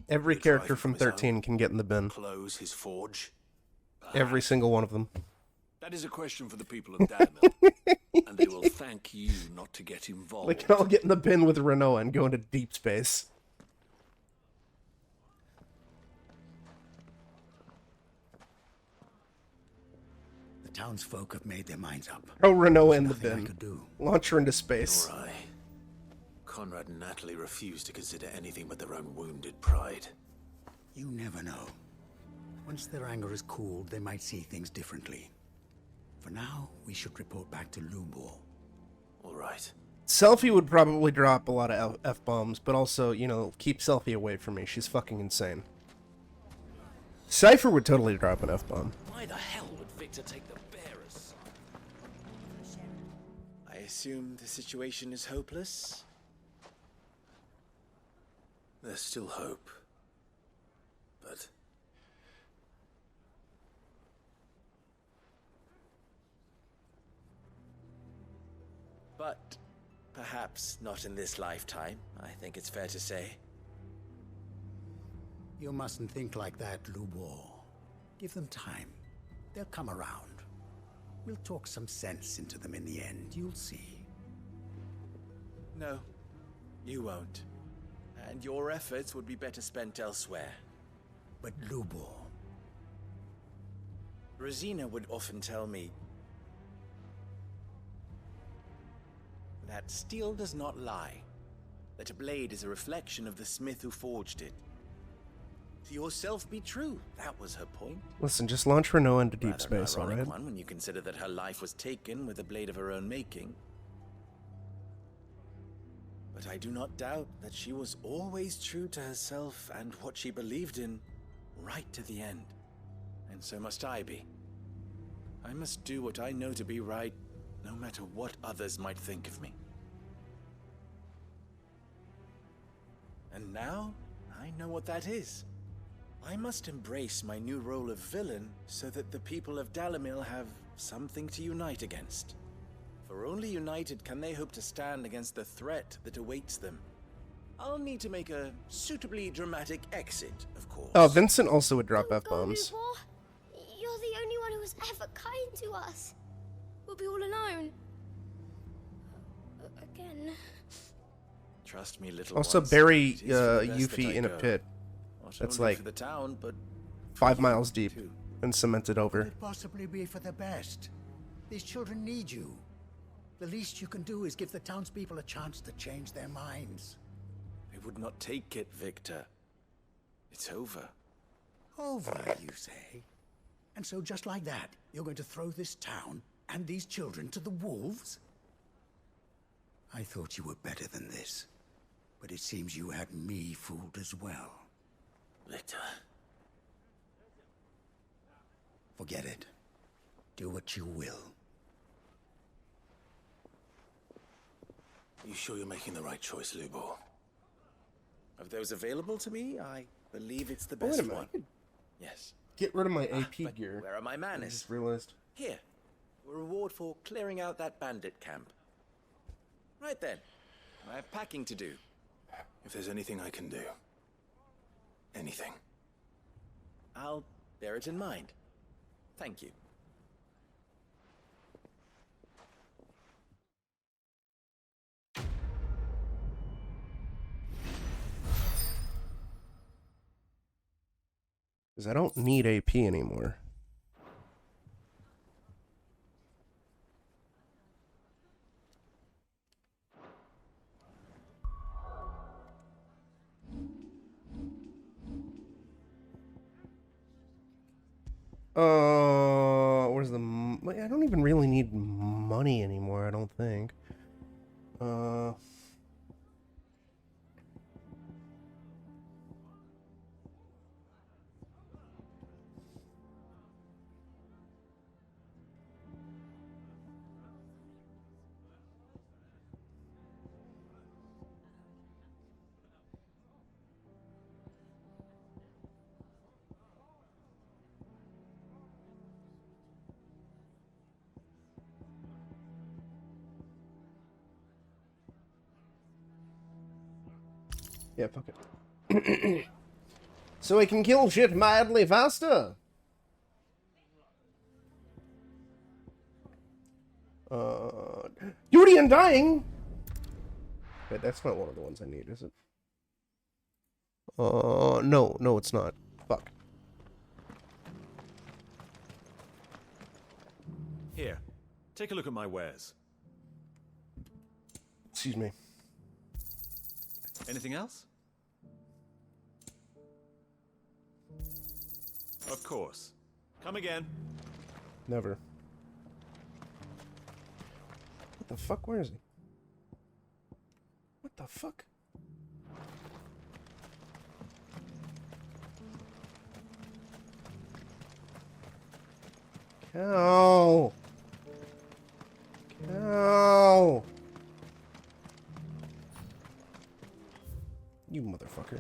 Every character from 13 can get in the bin. Close his forge? Every single one of them. That is a question for the people of Dalamil, and they will thank you not to get involved. They can all get in the bin with Renoa and go into deep space. The townsfolk have made their minds up. Throw Renoa in the Nothing I bin. could do. Launch her into space. Nor I. Conrad and Natalie refuse to consider anything but their own wounded pride. You never know. Once their anger is cooled, they might see things differently. For now, we should report back to Lubor. All right. Selfie would probably drop a lot of F-bombs, but also, you know, keep Selfie away from me. She's fucking insane. Cypher would totally drop an F-bomb. Why the hell would Victor take the bearers? I assume the situation is hopeless? There's still hope. But... But perhaps not in this lifetime, I think it's fair to say. You mustn't think like that, Lubor. Give them time. They'll come around. We'll talk some sense into them in the end, you'll see. No, you won't. And your efforts would be better spent elsewhere. But Lubor... Rosina would often tell me that steel does not lie, that a blade is a reflection of the smith who forged it. To yourself be true, that was her point. Listen, just launch Renoa into deep Rather space, an ironic alright? one when you consider that her life was taken with a blade of her own making. But I do not doubt that she was always true to herself and what she believed in, right to the end. And so must I be. I must do what I know to be right, no matter what others might think of me. And now, I know what that is. I must embrace my new role of villain so that the people of Dalamil have something to unite against. For only united can they hope to stand against the threat that awaits them. I'll need to make a suitably dramatic exit, of course. Oh, Vincent also would drop Don't go, F-bombs. Lubor. You're the only one who was ever kind to us. We'll be all alone. Again. Trust me, little Also ones, bury it is for the best Yuffie that I in a go. pit. Not That's only like for the town, but 5 miles deep too. and cemented over. Could it possibly be for the best? These children need you. The least you can do is give the townspeople a chance to change their minds. I would not take it, Victor. It's over. Over, you say? And so just like that, you're going to throw this town and these children to the wolves? I thought you were better than this. But it seems you had me fooled as well. Victor. Forget it. Do what you will. You sure you're making the right choice, Lubor? Of those available to me, I believe it's the Oh, wait a best minute, one. I could Yes. get rid of my AP But gear. where are my I manners? just realized. Here. A reward for clearing out that bandit camp. Right then. I have packing to do. If there's anything I can do. Anything. I'll bear it in mind. Thank you. Because I don't need AP anymore. Where's the... I don't even really need money anymore, I don't think. Yeah, fuck it. So we can kill shit madly faster. Duty and dying. Wait, that's not one of the ones I need, is it? No, it's not. Fuck. Here, take a look at my wares. Excuse me. Anything else? Of course. Come again. Never. What the fuck? Where is he? What the fuck? Cow. Cow. You motherfucker.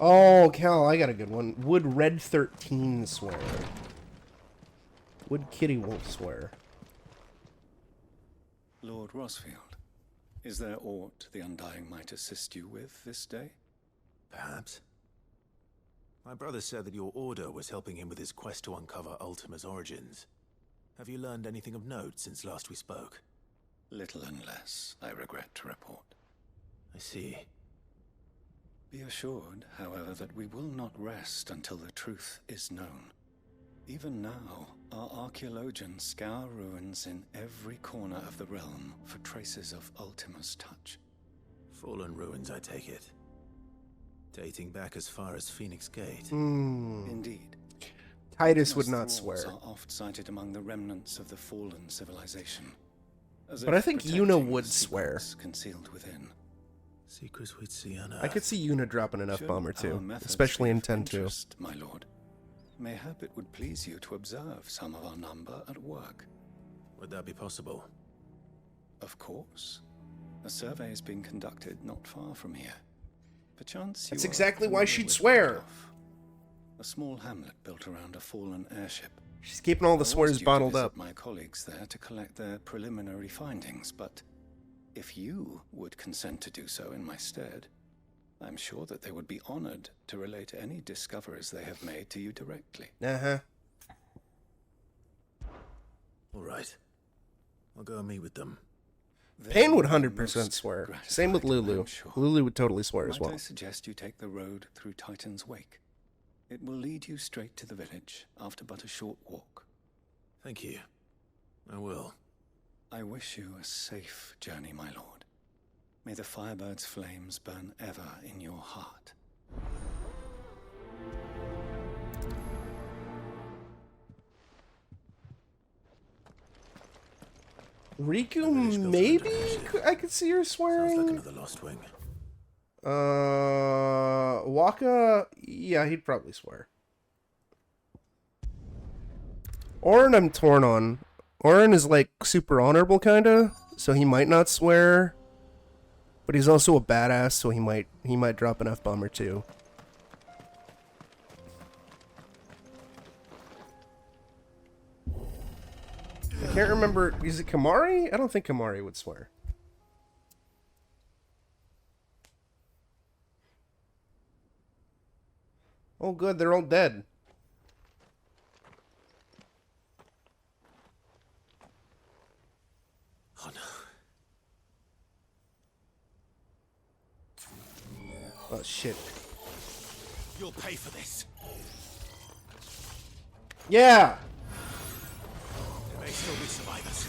Oh, Cal, I got a good one. Would Red 13 swear? Would Kitty won't swear? Lord Rosfield, is there aught the Undying might assist you with this day? Perhaps. My brother said that your order was helping him with his quest to uncover Ultima's origins. Have you learned anything of note since last we spoke? Little and less, I regret to report. I see. Be assured, however, that we will not rest until the truth is known. Even now, our archaeologians scour ruins in every corner of the realm for traces of Ultima's touch. Fallen ruins, I take it. Dating back as far as Phoenix Gate. Indeed. Titus would not Ultima's swear. thralls are oft cited among the remnants of the fallen civilization. But I think Yuna would swear. Concealed within. Secrets we'd see on Earth. I could see Yuna dropping an F-bomb or two, especially in 10-2. My lord, mayhap it would please you to observe some of our number at work. Would that be possible? Of course. A survey is being conducted not far from here. Perchance That's you are exactly why familiar she'd with swear. Rudolph, a small hamlet built around a fallen airship. She's keeping all the I was swears due to bottled visit up. my colleagues there to collect their preliminary findings, but if you would consent to do so in my stead, I'm sure that they would be honored to relate any discoveries they have made to you directly. Uh-huh. All right. I'll go and meet with them. Payne would 100% swear. Same with Lulu. Lulu would totally swear as Might well. I suggest you take the road through Titan's Wake? It will lead you straight to the village after but a short walk. Thank you. I will. I wish you a safe journey, my lord. May the Firebird's flames burn ever in your heart. Riku, maybe I could see her swearing. Sounds like another lost wing. Waka, yeah, he'd probably swear. Orin, I'm torn on. Orin is like super honorable, kinda, so he might not swear. But he's also a badass, so he might drop an F-bomb or two. I can't remember. Is it Kamari? I don't think Kamari would swear. Oh, good. They're all dead. Oh no. Oh shit. You'll pay for this. Yeah. There may still be survivors.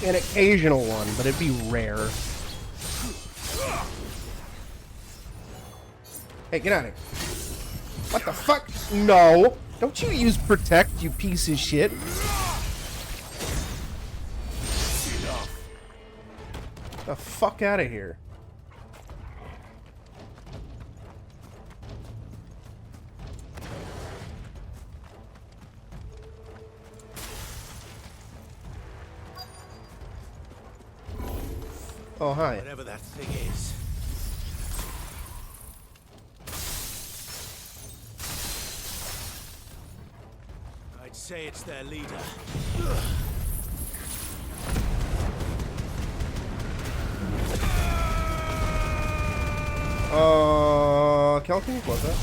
an occasional one, but it'd be rare. Hey, get out of here. What the fuck? No. Don't you use protect, you piece of shit. Get the fuck out of here. Oh, hi. Whatever that thing is. I'd say it's their leader. Cal, can you close that?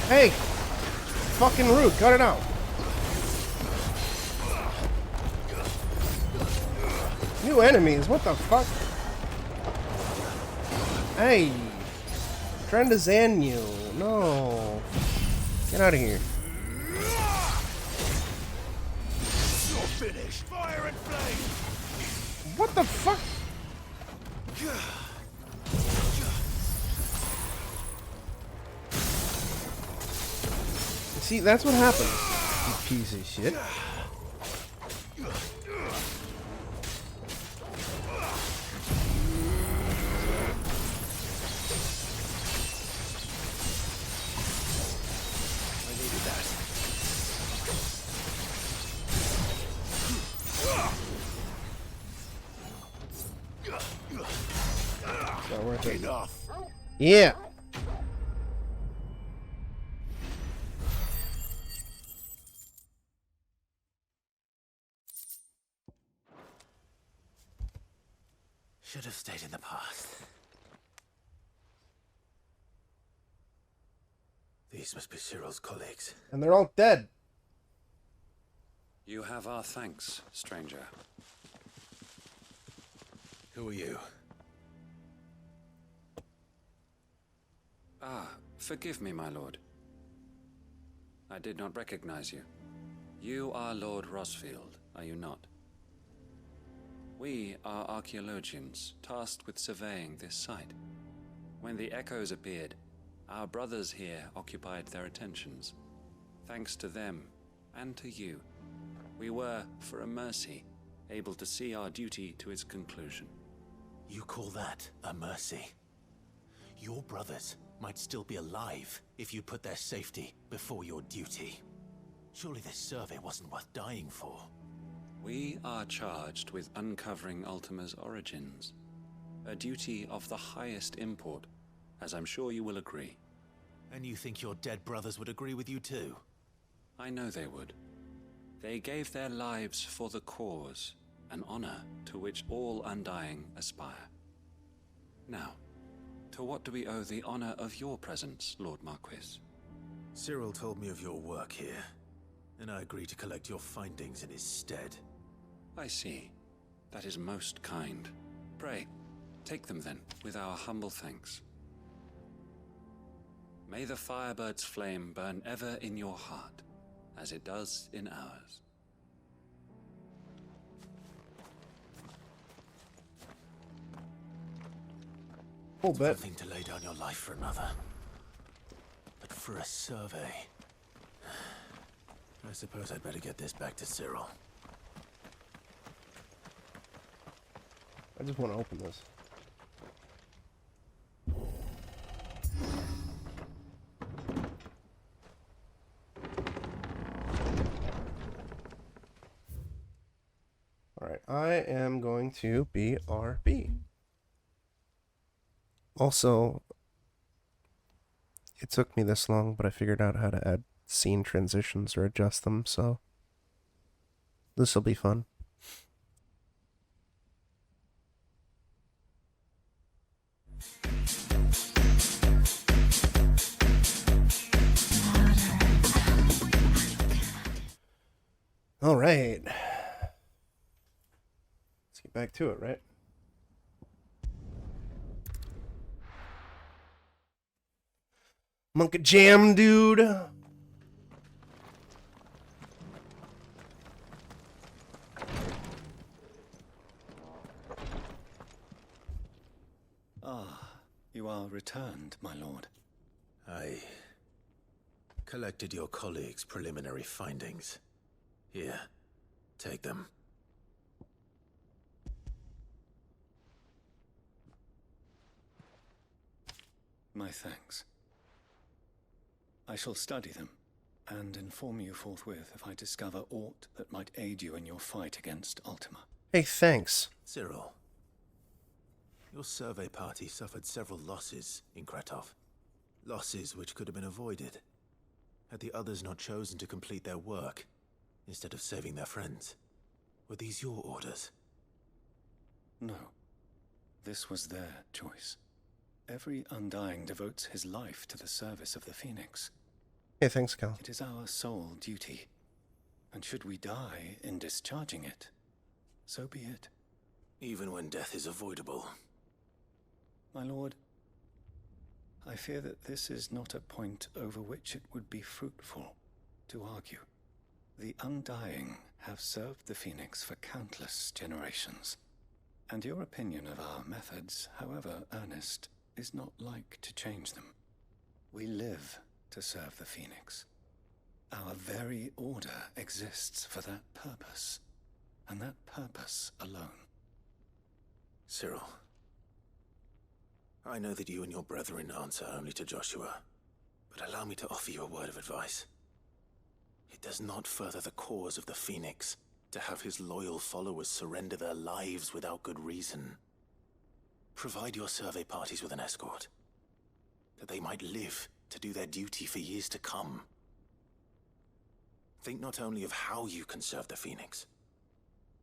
Hey! Fucking rude, cut it out. New enemies, what the fuck? Hey! Trying to Zan you. No. Get out of here. You're finished. Fire and flame. What the fuck? See, that's what happens, you piece of shit. I needed that. Not worth it. Enough. Yeah. Should have stayed in the past. These must be Cyril's colleagues. And they're all dead. You have our thanks, stranger. Who are you? Ah, forgive me, my lord. I did not recognize you. You are Lord Rosfield, are you not? We are archaeologians, tasked with surveying this site. When the echoes appeared, our brothers here occupied their attentions. Thanks to them, and to you, we were, for a mercy, able to see our duty to its conclusion. You call that a mercy? Your brothers might still be alive if you put their safety before your duty. Surely this survey wasn't worth dying for. We are charged with uncovering Ultima's origins, a duty of the highest import, as I'm sure you will agree. And you think your dead brothers would agree with you too? I know they would. They gave their lives for the cause, an honor to which all Undying aspire. Now, to what do we owe the honor of your presence, Lord Marquis? Cyril told me of your work here, and I agreed to collect your findings in his stead. I see. That is most kind. Pray, take them then, with our humble thanks. May the Firebird's flame burn ever in your heart, as it does in ours. It's one thing to lay down your life for another, but for a survey, I suppose I'd better get this back to Cyril. I just want to open this. Alright, I am going to BRB. Also, it took me this long, but I figured out how to add scene transitions or adjust them, so this will be fun. All right. Let's get back to it, right? Monka Jam, dude. Ah, you are returned, my lord. I collected your colleagues' preliminary findings. Here, take them. My thanks. I shall study them, and inform you forthwith if I discover aught that might aid you in your fight against Ultima. Hey, thanks. Cyril, your survey party suffered several losses in Kretov. Losses which could have been avoided, had the others not chosen to complete their work, instead of saving their friends. Were these your orders? No. This was their choice. Every Undying devotes his life to the service of the Phoenix. Hey, thanks, Cal. It is our sole duty, and should we die in discharging it, so be it. Even when death is avoidable. My lord, I fear that this is not a point over which it would be fruitful to argue. The Undying have served the Phoenix for countless generations, and your opinion of our methods, however earnest, is not like to change them. We live to serve the Phoenix. Our very order exists for that purpose, and that purpose alone. Cyril, I know that you and your brethren answer only to Joshua, but allow me to offer you a word of advice. It does not further the cause of the Phoenix to have his loyal followers surrender their lives without good reason. Provide your survey parties with an escort, that they might live to do their duty for years to come. Think not only of how you can serve the Phoenix,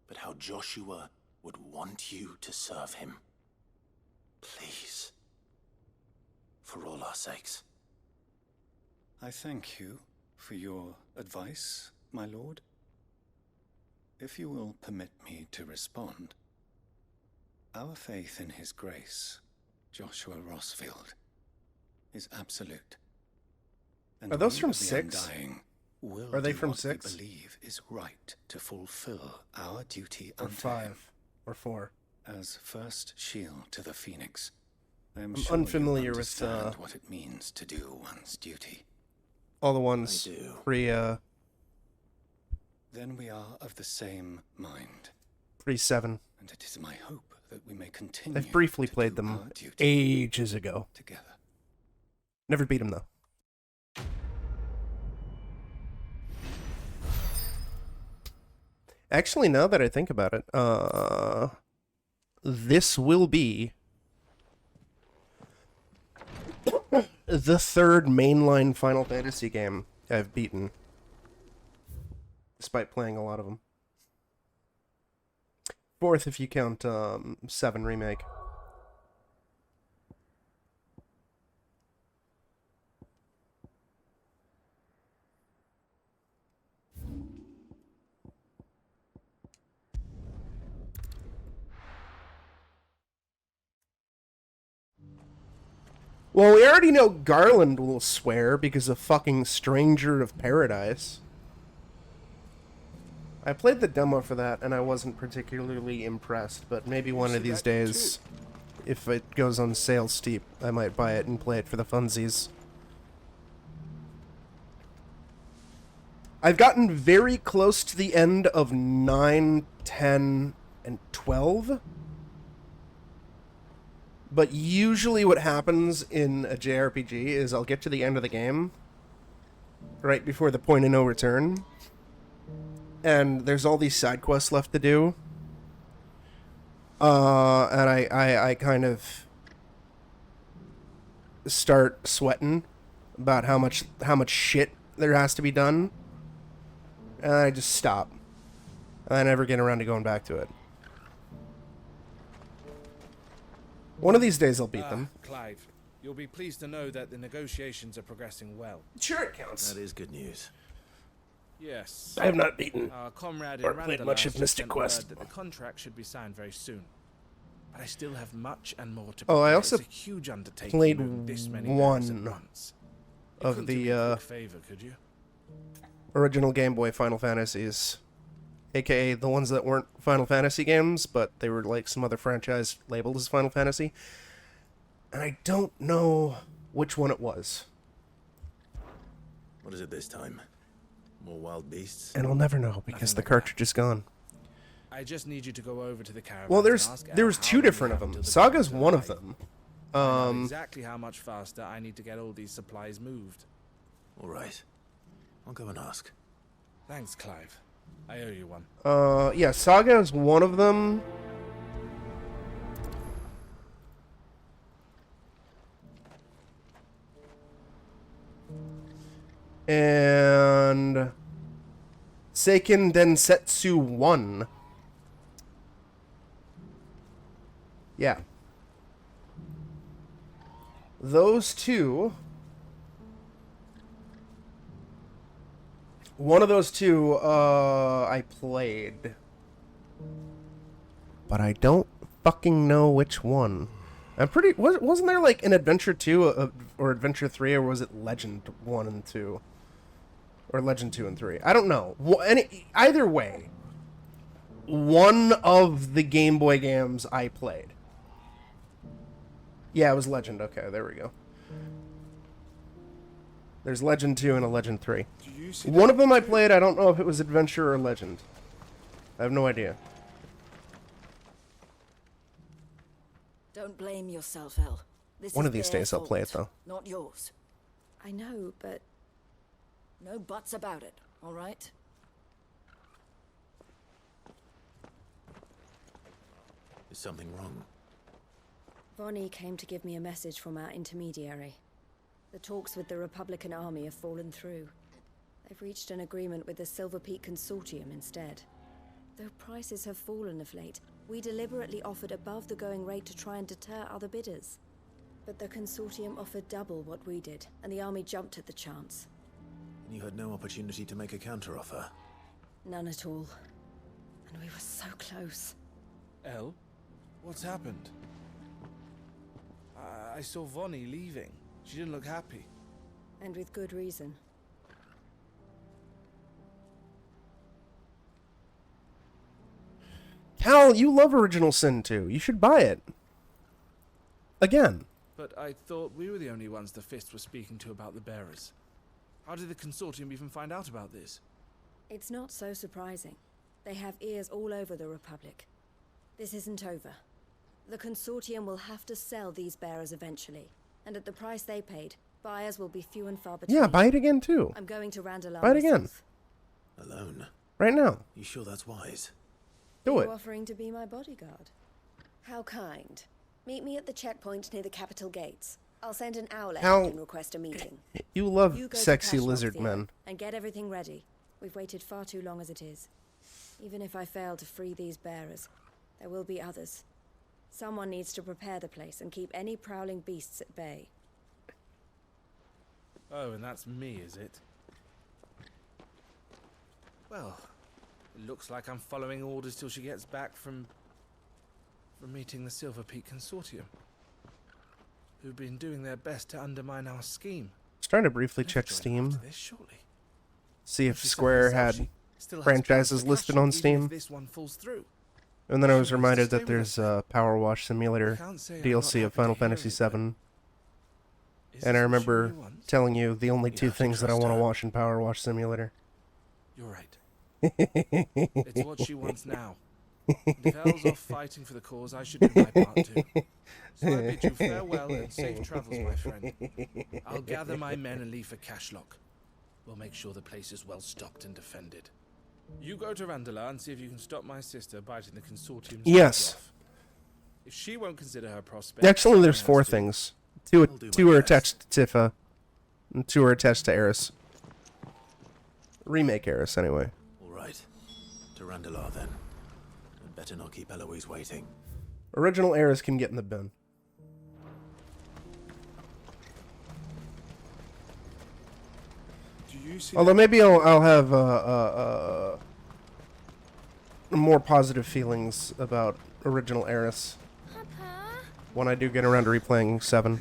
but how Joshua would want you to serve him. Please. For all our sakes. I thank you for your advice, my lord. If you will permit me to respond, our faith in his grace, Joshua Rossfield, is absolute. And Are those we from of the 6? Undying will Are they do from what 6? we believe is right to fulfill our duty Or unto 5? him. Or 4? As first shield to the Phoenix, I'm I'm sure unfamiliar you with, understand what it means to do one's duty. All the ones pre, Then we are of the same mind. pre-7. And it is my hope that we may continue. I've briefly to played do them our duty ages ago. together. Never beat them, though. Actually, now that I think about it, this will be the third mainline Final Fantasy game I've beaten, despite playing a lot of them. Fourth if you count 7 Remake. Well, we already know Garland will swear because of fucking Stranger of Paradise. I played the demo for that and I wasn't particularly impressed, but maybe one of these days, if it goes on sale steep, I might buy it and play it for the funsies. I've gotten very close to the end of 9, 10, and 12. But usually what happens in a JRPG is I'll get to the end of the game, right before the point of no return, and there's all these side quests left to do. And I kind of start sweating about how much shit there has to be done, and I just stop. I never get around to going back to it. One of these days I'll beat them. Clive, you'll be pleased to know that the negotiations are progressing well. Sure it counts. That is good news. Yes. I have not beaten Our comrade or in played Randalar much has of Mystic sent Quest. word that the contract should be signed very soon. But I still have much and more to Oh, I prepare. also It's a huge undertaking played moving this many bears at one once. You of couldn't do me a the quick favor, could you? original Game Boy Final Fantasies, aka the ones that weren't Final Fantasy games, but they were like some other franchise labeled as Final Fantasy. And I don't know which one it was. What is it this time? More wild beasts? And I'll never know because the cartridge is gone. I just need you to go over to the caravan. Well, there was how two long we different of have them. until the Saga's bears one of arrive. them. I know exactly how much faster I need to get all these supplies moved. All right. I'll go and ask. Thanks, Clive. I owe you one. Yeah, Saga is one of them. And Seiken Densetsu 1. Yeah. Those two. One of those two, I played. But I don't fucking know which one. I'm pretty... Wasn't there like an Adventure 2 or Adventure 3, or was it Legend 1 and 2? Or Legend 2 and 3? I don't know. Either way, one of the Game Boy games I played. Yeah, it was Legend. Okay, there we go. There's Legend 2 and a Legend 3. One of them I played, I don't know if it was Adventure or Legend. I have no idea. Don't blame yourself, El. This One is of these their days I'll play it, fault, though. not yours. I know, but No buts about it, all right? Is something wrong? Vonnie came to give me a message from our intermediary. The talks with the Republican Army have fallen through. They've reached an agreement with the Silver Peak Consortium instead. Though prices have fallen of late, we deliberately offered above the going rate to try and deter other bidders. But the Consortium offered double what we did, and the Army jumped at the chance. And you had no opportunity to make a counteroffer? None at all. And we were so close. El? What's happened? I saw Vonnie leaving. She didn't look happy. And with good reason. Cal, you love Original Sin 2. You should buy it. Again. But I thought we were the only ones the Fist was speaking to about the bearers. How did the Consortium even find out about this? It's not so surprising. They have ears all over the Republic. This isn't over. The Consortium will have to sell these bearers eventually. And at the price they paid, buyers will be few and far between. Yeah, buy it again, too. I'm going to Randalar Buy it again. myself. Alone? Right now. You sure that's wise? Do it. You're offering to be my bodyguard. How kind. Meet me at the checkpoint near the Capital gates. I'll send an owl How- and request a meeting. You love You go to sexy Kashlok lizard Theater men. And get everything ready. We've waited far too long as it is. Even if I fail to free these bearers, there will be others. Someone needs to prepare the place and keep any prowling beasts at bay. Oh, and that's me, is it? Well, it looks like I'm following orders till she gets back from meeting the Silver Peak Consortium, who've been doing their best to undermine our scheme. I was trying to briefly check Steam. This shortly. See if She said Square herself had she still has franchises plans for listed Kashlok, on even if Steam. this one falls through. And then I was She wants to reminded stay that with there's a Power Wash Simulator can't say I'm DLC not of Final happy to hear Fantasy it, VII. Is And I this what she remember really wants? telling you the only two have to things that I trust want to her. watch in Power Wash Simulator. You're right. It's what she wants now. And if El's off fighting for the cause, I should do my part too. So I bid you farewell and safe travels, my friend. I'll gather my men and leave for Kashlok. We'll make sure the place is well stocked and defended. You go to Randalar and see if you can stop my sister biting the Consortium's Yes. heads off. If she won't consider her prospect, Actually, there's someone 4 has to. things. Two are attached to Tifa, and 2 are attached to Eris. Remake Eris, anyway. All right. To Randalar, then. I'd better not keep Eloise waiting. Original Eris can get in the bin. Do you see Although maybe I'll have more positive feelings about original Eris when I do get around to replaying 7.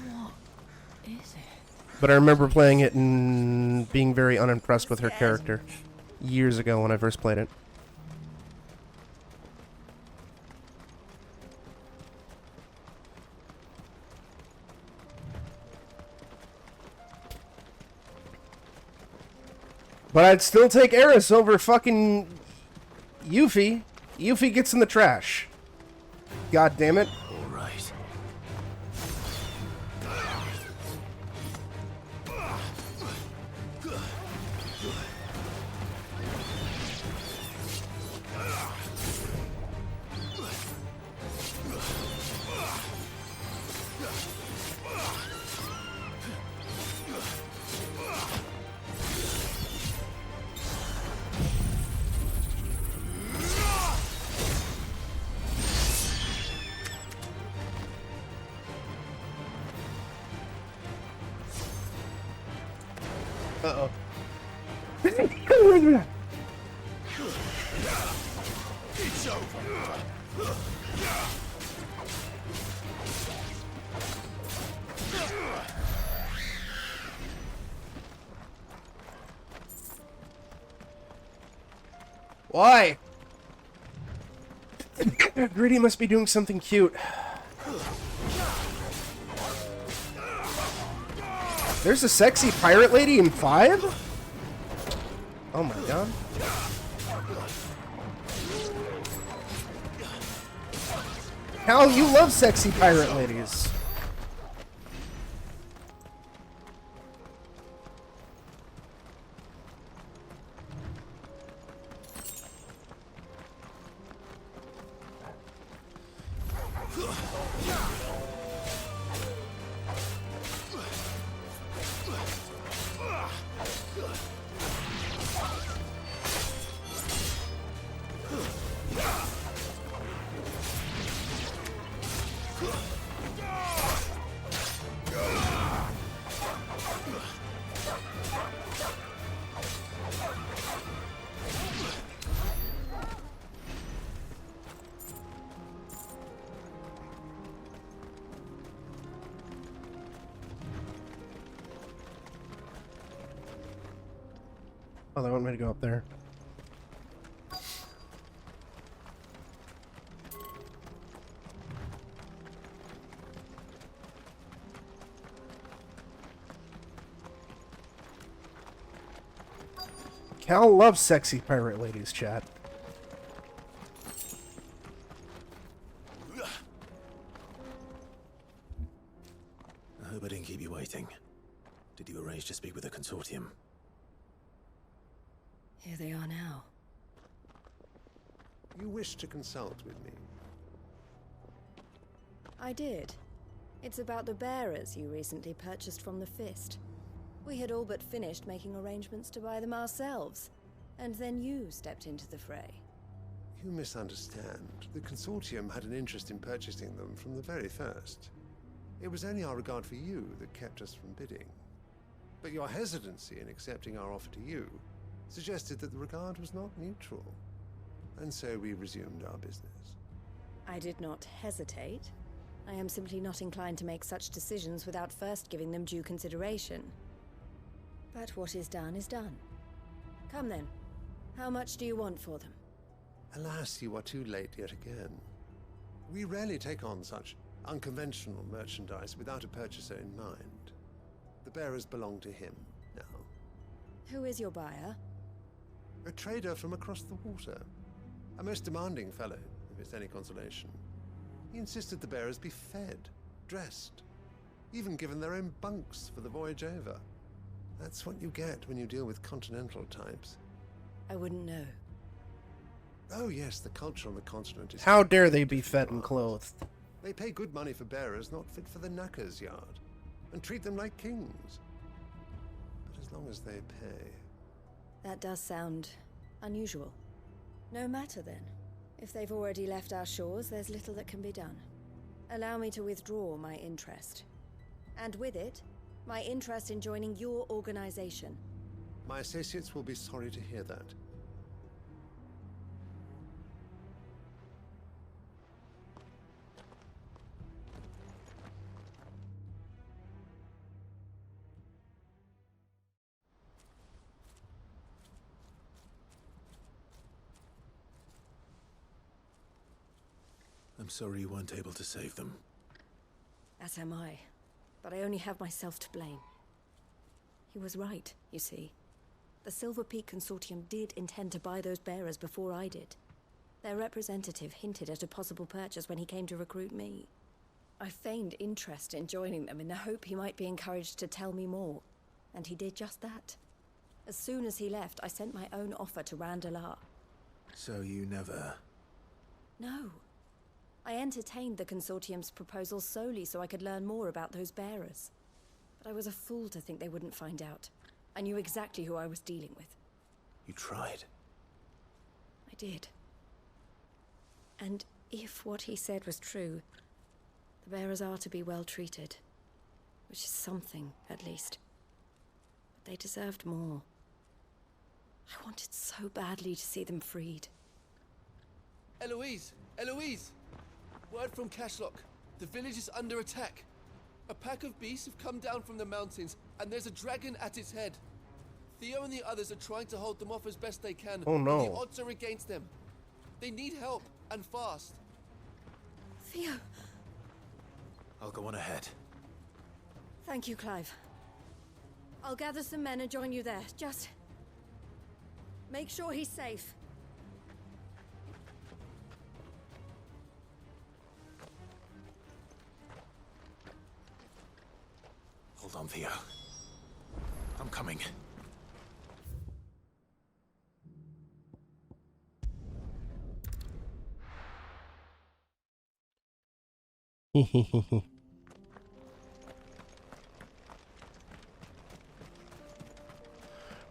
Is it? But I remember playing it and being very unimpressed with her character years ago when I first played it. But I'd still take Eris over fucking Yuffie. Yuffie gets in the trash. God damn it. All right. Uh-oh. It's over. Why? Gritty must be doing something cute. There's a sexy pirate lady in 5? Oh my god. Hal, you love sexy pirate ladies. Oh, they want me to go up there. Cal loves sexy pirate ladies, chat. I hope I didn't keep you waiting. Did you arrange to speak with the consortium? Here they are now. You wish to consult with me? I did. It's about the bearers you recently purchased from the Fist. We had all but finished making arrangements to buy them ourselves, and then you stepped into the fray. You misunderstand. The consortium had an interest in purchasing them from the very first. It was only our regard for you that kept us from bidding. But your hesitancy in accepting our offer to you suggested that the regard was not mutual. And so we resumed our business. I did not hesitate. I am simply not inclined to make such decisions without first giving them due consideration. But what is done is done. Come then. How much do you want for them? Alas, you are too late yet again. We rarely take on such unconventional merchandise without a purchaser in mind. The bearers belong to him now. Who is your buyer? A trader from across the water. A most demanding fellow, if it's any consolation. He insisted the bearers be fed, dressed, even given their own bunks for the voyage over. That's what you get when you deal with continental types. I wouldn't know. Oh yes, the culture on the continent is... How dare they be fed and clothed? They pay good money for bearers not fit for the knacker's yard. and treat them like kings. But as long as they pay. That does sound unusual. No matter then. If they've already left our shores, there's little that can be done. Allow me to withdraw my interest. And with it, my interest in joining your organization. My associates will be sorry to hear that. I'm sorry you weren't able to save them. As am I. But I only have myself to blame. He was right, you see. The Silver Peak Consortium did intend to buy those bearers before I did. Their representative hinted at a possible purchase when he came to recruit me. I feigned interest in joining them in the hope he might be encouraged to tell me more. And he did just that. As soon as he left, I sent my own offer to Randalar. So you never... No. I entertained the Consortium's proposal solely so I could learn more about those bearers. But I was a fool to think they wouldn't find out. I knew exactly who I was dealing with. You tried. I did. And if what he said was true, the bearers are to be well treated. Which is something, at least. But they deserved more. I wanted so badly to see them freed. Eloise! Eloise! Word from Cashlock. The village is under attack. A pack of beasts have come down from the mountains, and there's a dragon at its head. Theo and the others are trying to hold them off as best they can. Oh no. But the odds are against them. They need help, and fast. Theo! I'll go on ahead. Thank you, Clive. I'll gather some men and join you there. Just... make sure he's safe. Hold on, Theo. I'm coming.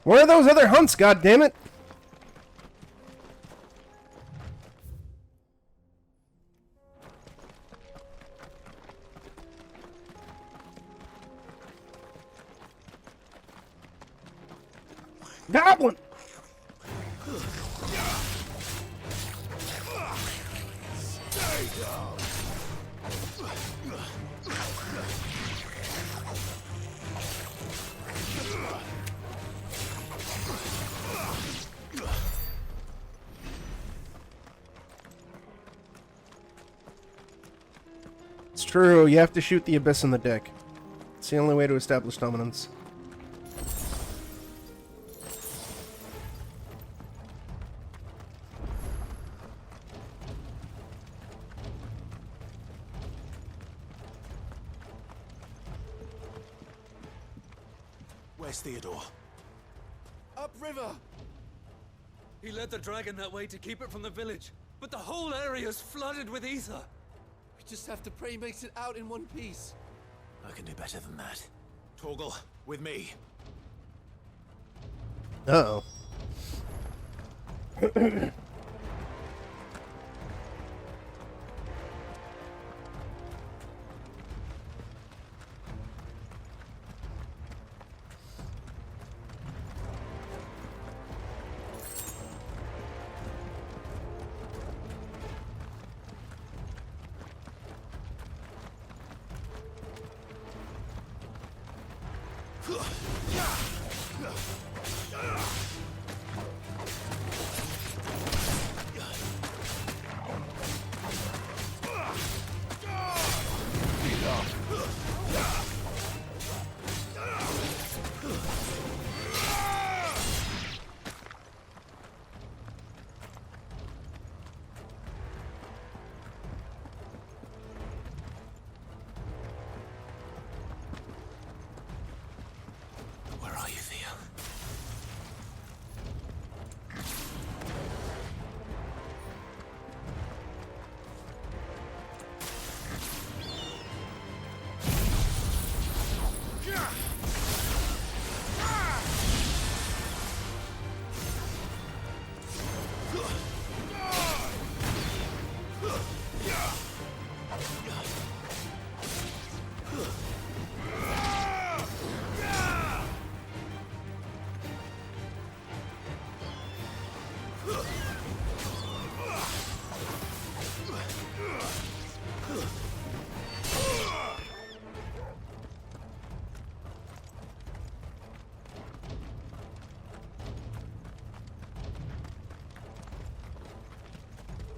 Where are those other hunts, goddammit? Goblin! It's true, you have to shoot the abyss in the dick. It's the only way to establish dominance. Where's Theodore? Upriver! He led the dragon that way to keep it from the village, but the whole area is flooded with ether. We just have to pray he makes it out in one piece. I can do better than that. Torgal, with me. Uh-oh.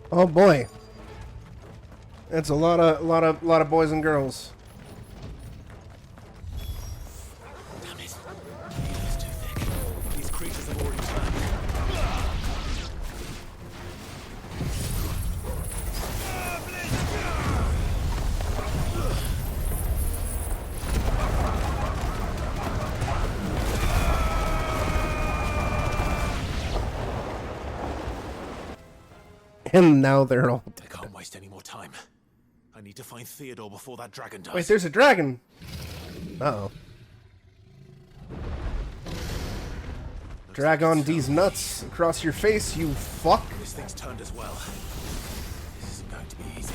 Oh boy. That's a lot of boys and girls. Damn it. The heat is too thick. These creatures have already turned. And now they're all... I can't waste any more time. I need to find Theodore before that dragon does. Wait, there's a dragon! Uh-oh. Drag on these nuts across your face, you fuck! This thing's turned as well. This isn't going to be easy.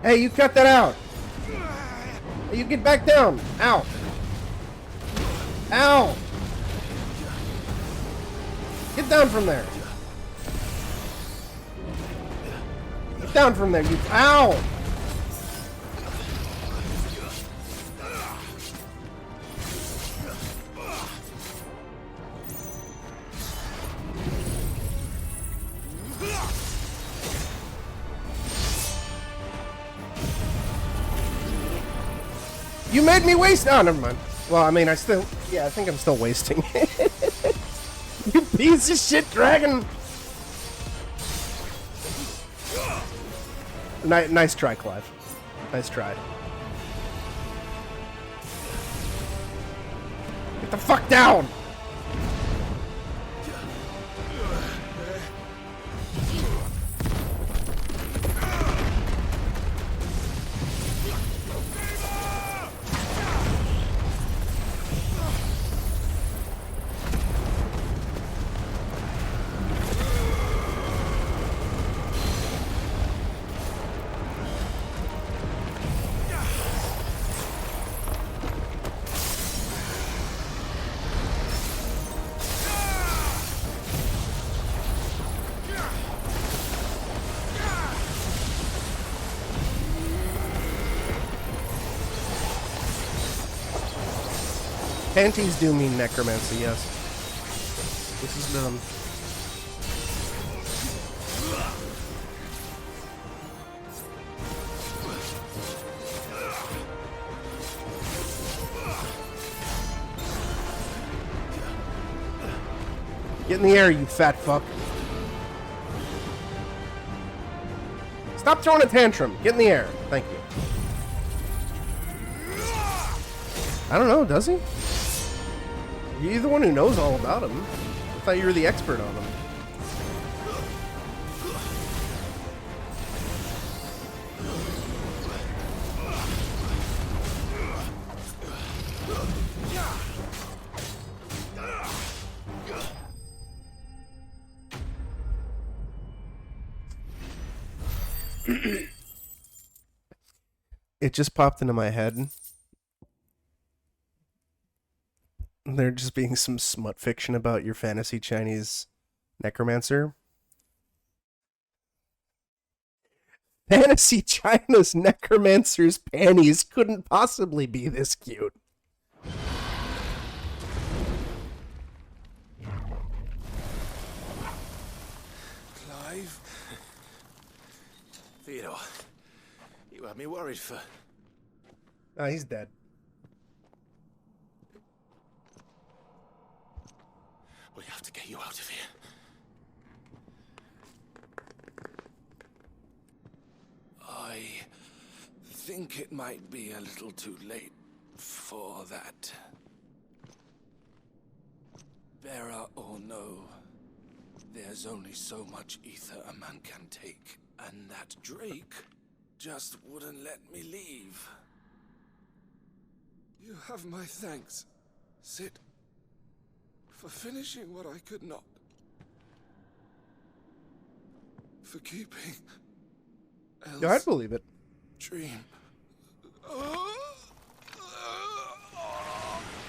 Hey, you cut that out! Hey, you get back down! Ow! Ow! Get down from there! Get down from there, you... Ow! You made me waste... Oh, never mind. Well, I mean, I still... Yeah, I think I'm still wasting. You piece of shit dragon! Nice try, Clive. Nice try. Get the fuck down! Panties do mean necromancy, yes. This is dumb. Get in the air, you fat fuck. Stop throwing a tantrum. Get in the air. Thank you. I don't know, does he? You're the one who knows all about him. I thought you were the expert on him. It just popped into my head. There just being some smut fiction about your fantasy Chinese necromancer. Fantasy China's necromancer's panties couldn't possibly be this cute. Theodore, you had me worried for... Oh, he's dead. We have to get you out of here. I think it might be a little too late for that. Bearer or no, there's only so much ether a man can take, and that Drake just wouldn't let me leave. You have my thanks, Sid, for finishing what I could not. For keeping Yeah, I'd believe it. Dream.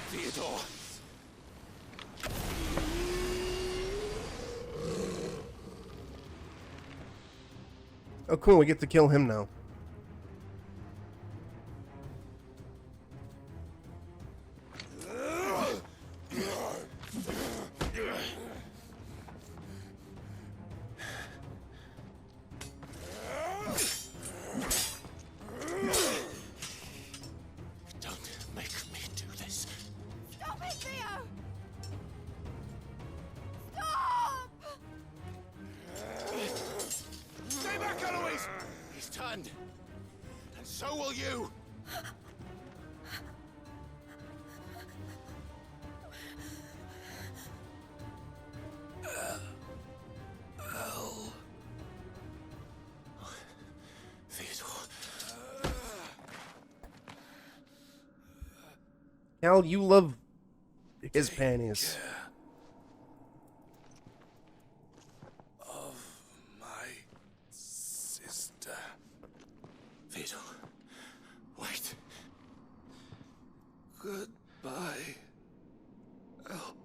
Theodore! Oh, cool. We get to kill him now. Don't make me do this. Stop it, Theo! Stop! Stay back, Eloise! He's turned. And so will you! Cal, you love his panties. Of my sister. Theodore, wait. Goodbye, El.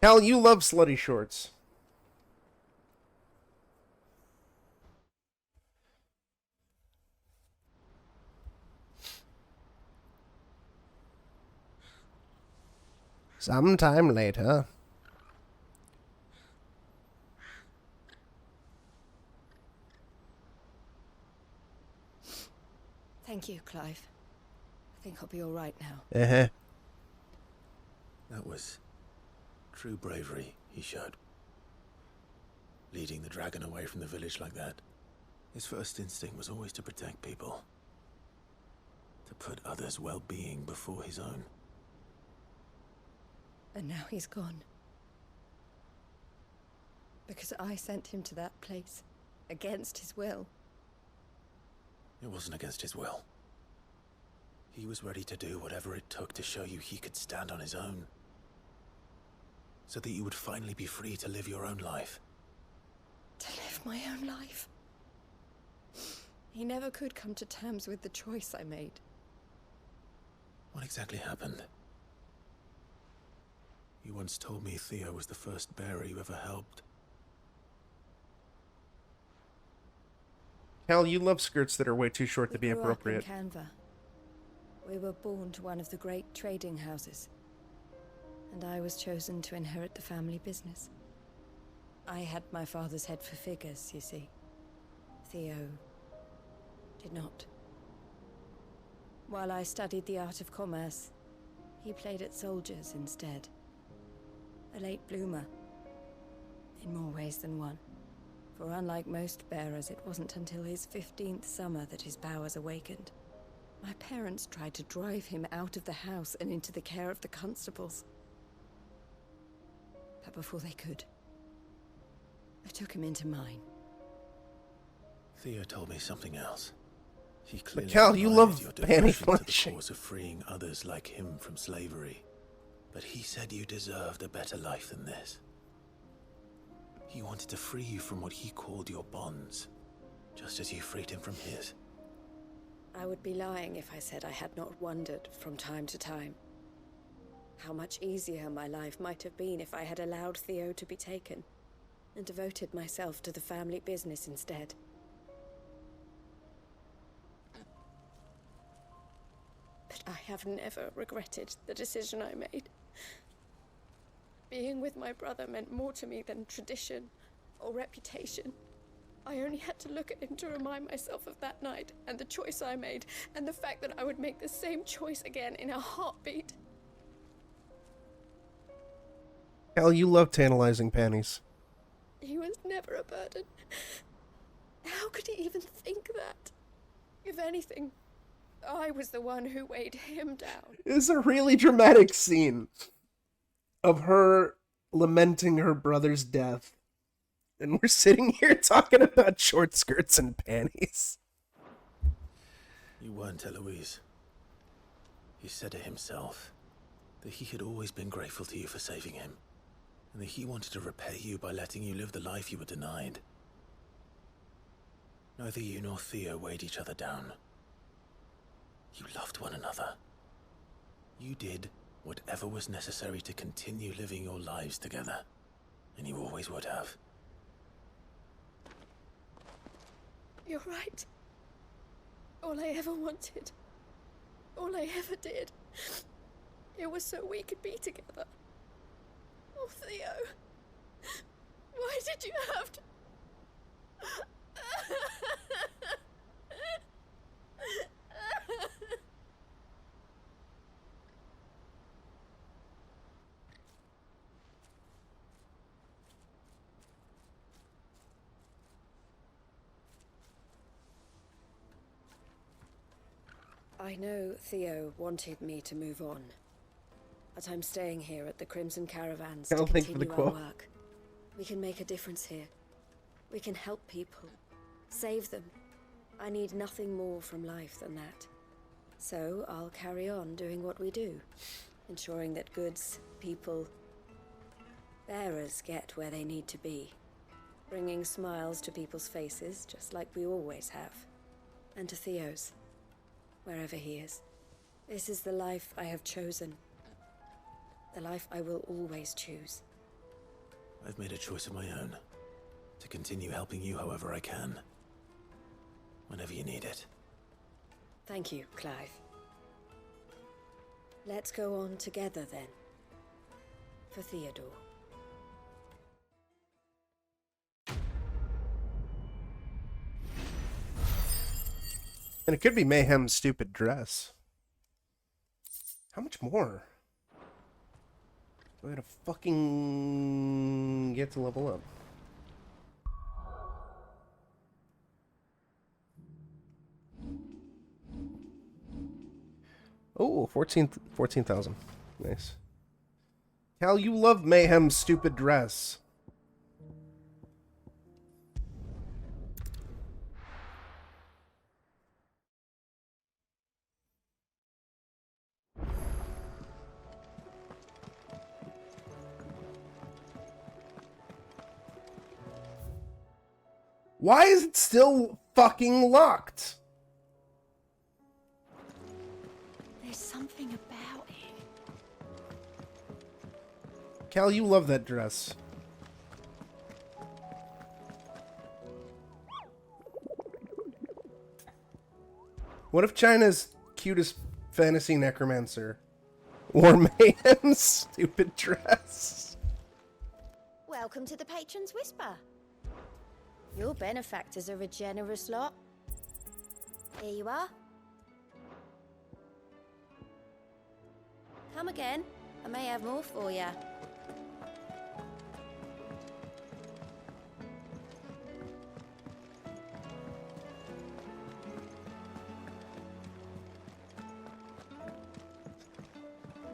Cal, you love slutty shorts. Sometime later. Thank you, Clive. I think I'll be all right now. Uh-huh. That was true bravery he showed. Leading the dragon away from the village like that. His first instinct was always to protect people. To put others' well-being before his own. And now he's gone. Because I sent him to that place, against his will. It wasn't against his will. He was ready to do whatever it took to show you he could stand on his own. So that you would finally be free to live your own life. To live my own life. He never could come to terms with the choice I made. What exactly happened? You once told me Theo was the first bearer you ever helped. Cal, you love skirts that are way too short to be We grew up appropriate. in Canva. We were born to one of the great trading houses. And I was chosen to inherit the family business. I had my father's head for figures, you see. Theo did not. While I studied the art of commerce, he played at soldiers instead. A late bloomer, in more ways than one. For unlike most bearers, it wasn't until his 15th summer that his powers awakened. My parents tried to drive him out of the house and into the care of the constables. But before they could, I took him into mine. Theo told me something else. He clearly Cal, you admired love your panty devotion to the flinching. cause of freeing others like him from slavery. But he said you deserved a better life than this. He wanted to free you from what he called your bonds, just as you freed him from his. I would be lying if I said I had not wondered from time to time how much easier my life might have been if I had allowed Theo to be taken and devoted myself to the family business instead. But I have never regretted the decision I made. Being with my brother meant more to me than tradition or reputation. I only had to look at him to remind myself of that night and the choice I made and the fact that I would make the same choice again in a heartbeat. Cal, you love tantalizing panties. He was never a burden. How could he even think that? If anything, I was the one who weighed him down. It's a really dramatic scene of her lamenting her brother's death. And we're sitting here talking about short skirts and panties. You weren't, Eloise. He said it himself, that he had always been grateful to you for saving him, and that he wanted to repay you by letting you live the life you were denied. Neither you nor Theo weighed each other down. You loved one another. You did whatever was necessary to continue living your lives together, and you always would have. You're right. All I ever wanted, all I ever did, it was so we could be together. Oh, Theo, why did you have to... I know Theo wanted me to move on, but I'm staying here at the Crimson Caravans to continue our work. We can make a difference here. We can help people, save them. I need nothing more from life than that. So I'll carry on doing what we do, ensuring that goods, people, bearers get where they need to be, bringing smiles to people's faces just like we always have, and to Theo's. Wherever he is. This is the life I have chosen. The life I will always choose. I've made a choice of my own, to continue helping you however I can, whenever you need it. Thank you, Clive. Let's go on together then. For Theodore. And it could be Mayhem's stupid dress. How much more? Do I gotta fucking get to level up? Oh, 14,000. Nice. Cal, you love Mayhem's stupid dress. Why is it still fucking locked? There's something about it. Cal, you love that dress. What if China's cutest fantasy necromancer wore Mayhem's stupid dress? Welcome to the Patron's Whisper. Your benefactors are a generous lot. Here you are. Come again. I may have more for you.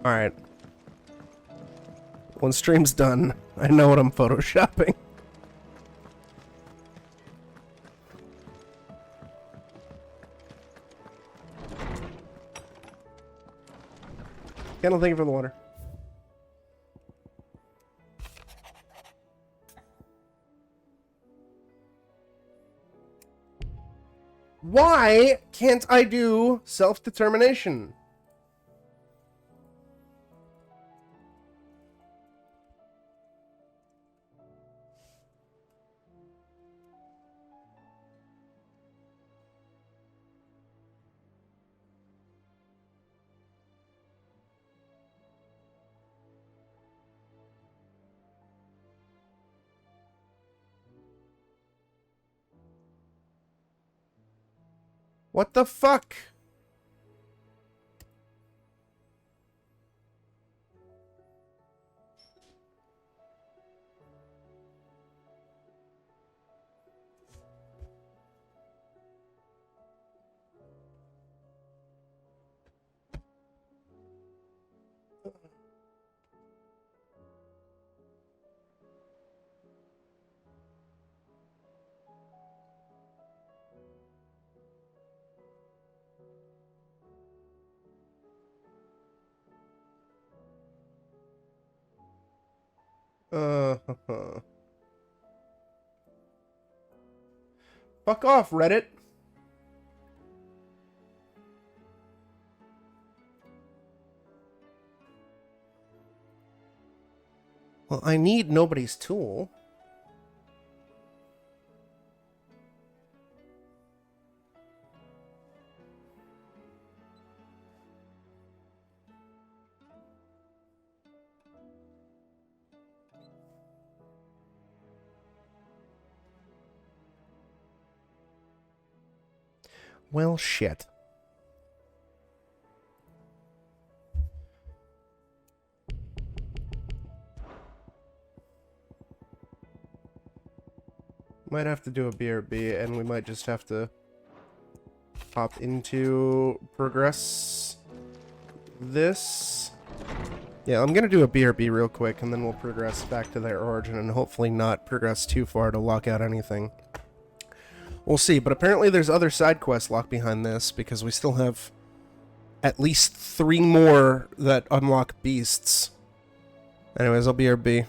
Alright. When stream's done, I know what I'm photoshopping. Kendall, thank you for the water. Why can't I do self-determination? What the fuck? Fuck off, Reddit. Well, I need nobody's tool. Well, shit. Might have to do a BRB, and we might just have to hop into progress this. Yeah, I'm gonna do a BRB real quick, and then we'll progress back to their origin, and hopefully not progress too far to lock out anything. We'll see, but apparently there's other side quests locked behind this, because we still have at least 3 more that unlock beasts. Anyways, I'll BRB.